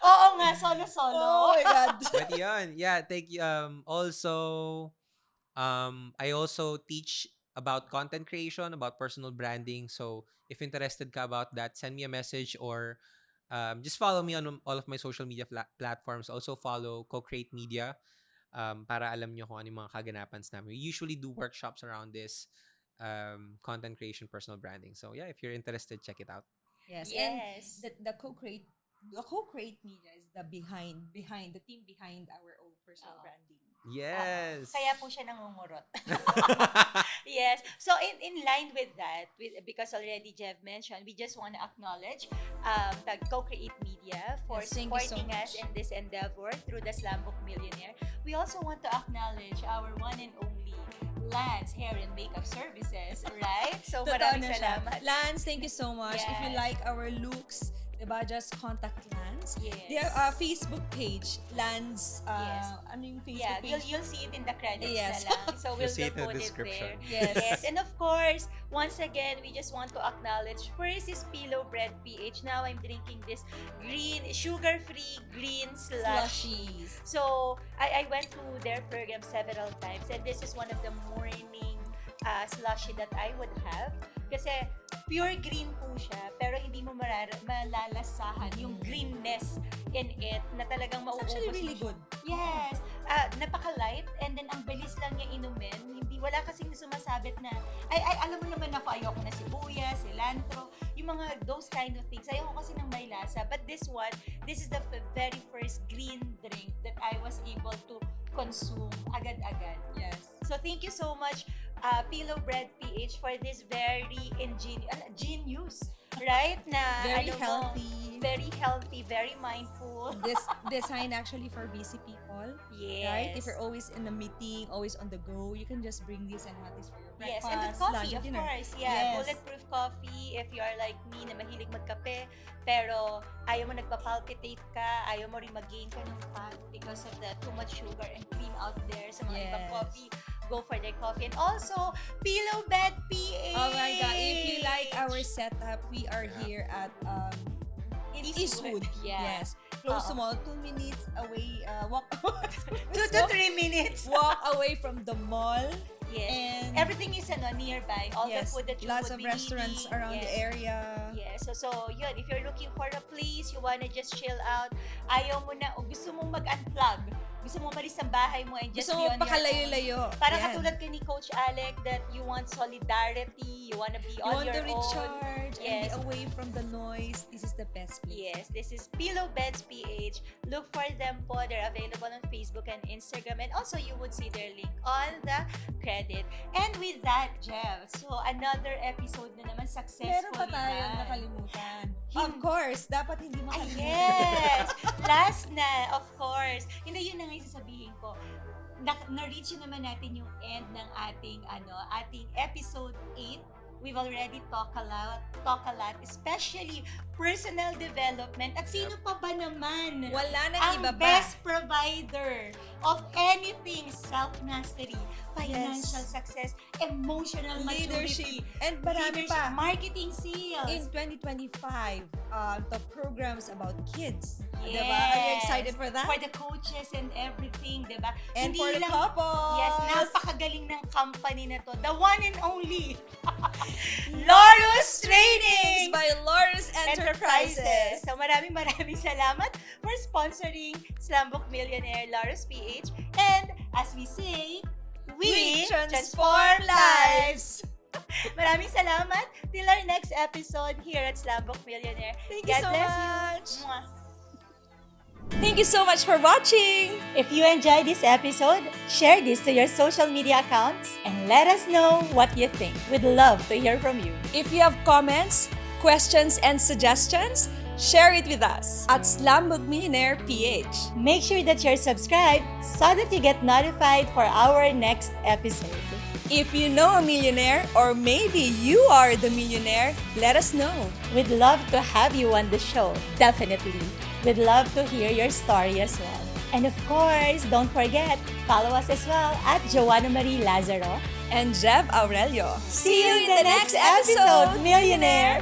Oo nga, solo-solo. Oh my God. But yun, yeah, I also teach about content creation, about personal branding. So if interested ka about that, send me a message or just follow me on all of my social media platforms. Also follow Co-Create Media para alam nyo kung ano yung mga kaganapan namin. We usually do workshops around this content creation, personal branding. So yeah, if you're interested, check it out. Yes. Yes. And the co-create media is the behind the team behind our own personal Oo. branding. Yes. Kaya po siya nangungurot. Yes. So in line with that, because already Jeff mentioned, we just want to acknowledge the Co-Create Media for Yes, thank you so supporting us much. in this endeavor through the Slambook Millionaire. We also want to acknowledge our one and only Lance Hair and Makeup Services, right? So Totoo maraming na siya. salamat. Lance, thank you so much. If you Yes. like our looks, diba, just contact Lance. Yes. Their Facebook page, Lance, Yes. ano yung Yeah, Facebook page? you'll see it in the credits Yes. na lang. So we'll You'll see it in the put it description. there. Yes. Yes, and of course, once again, we just want to acknowledge first is Pillow Bread PH. Now I'm drinking this sugar-free green slushy. Slushies. So I went through their program several times, and this is one of the morning slushy that I would have. Kasi pure green po siya, pero hindi mo malalasahan yung greenness in it na talagang It's mauubos actually mo really siya. good. Yes. Napaka-light and then ang bilis lang niya inumin. Wala kasing sumasabit na, alam mo naman ako, ayoko na sibuyas, cilantro, yung mga those kind of things. Ayoko kasi ng may lasa. But this is the very first green drink that I was able to consume agad-agad. Yes. So thank you so much, Pillow Bread PH, for this very genius, right? Na Very ano mo, healthy. very healthy, very mindful. This design actually for busy people, Yes. right? If you're always in a meeting, always on the go, you can just bring this and have this for your Yes, breakfast, and with lunch, coffee, of dinner. course. Yeah, Yes. bulletproof coffee. If you are like me na mahilig magkape, pero ayaw mo nagpa-palpitate ka, ayaw mo rin mag-gain ka ng fat because of the too much sugar and cream out there sa mga ibang Yes. coffee, go for their coffee. And also, Pillow Bed PH! Oh my God! If you like our setup, we are here at Eastwood. Yeah. Yes. Close to Oo. mall, 2 minutes away. Walk 2 to 3 minutes. walk away from the mall. Yes. And Everything is nearby. All the yes, food that you lots would of be restaurants needing. around the Yes. area. Yeah, so yun, if you're looking for a place, you wanna just chill out, ayaw mo na, o gusto mong mag-unplug, gusto mo malis ng bahay mo and just Gusto be mo on your own. pakalayo-layo. Parang Yan. katulad ka ni Coach Alec that you want solidarity, you wanna be You on want your to own. recharge and Yes. be away from the noise. This is the best place. Yes, this is Pillow Beds PH. Look for them po. They're available on Facebook and Instagram. And also, you would see their link on the credit. And with that, Jeff, so another episode na naman successful. Meron pa tayong nakalimutan. Of Hin- course, dapat hindi Ah, makalimutan. yes! Last na, of course. Hindi, yun na nga yung sasabihin ko. Na-reach na naman natin yung end ng ating episode 8. We've already talk a lot, especially personal development. At sino pa ba naman Wala nang ang iba ba? best provider of anything? Self-mastery, financial Yes. success, emotional Leadership. maturity, And marami leadership, pa. marketing sales. In 2025, the programs about kids. Yes. Diba? Are you excited for that? For the coaches and everything, diba? And Hindi for the lang- couples. Yes, napakagaling ng company na to. The one and only. Laurus Trainings by Lawrence Enterprises. So maraming salamat for sponsoring Slambook Millionaire Laurus PH. And as we say, we transform lives. Maraming salamat. Till our next episode here at Slambook Millionaire. Thank you God so bless much. you. Mwah. Thank you so much for watching. If you enjoyed this episode, share this to your social media accounts and let us know what you think. We'd love to hear from you. If you have comments, questions, and suggestions, share it with us at Slambog Millionaire PH. Make sure that you're subscribed so that you get notified for our next episode. If you know a millionaire or maybe you are the millionaire, let us know. We'd love to have you on the show, definitely. We'd love to hear your story as well. And of course, don't forget, follow us as well at Joanna Marie Lazaro. And Jeff Aurelio. See you in the next episode, Millionaire!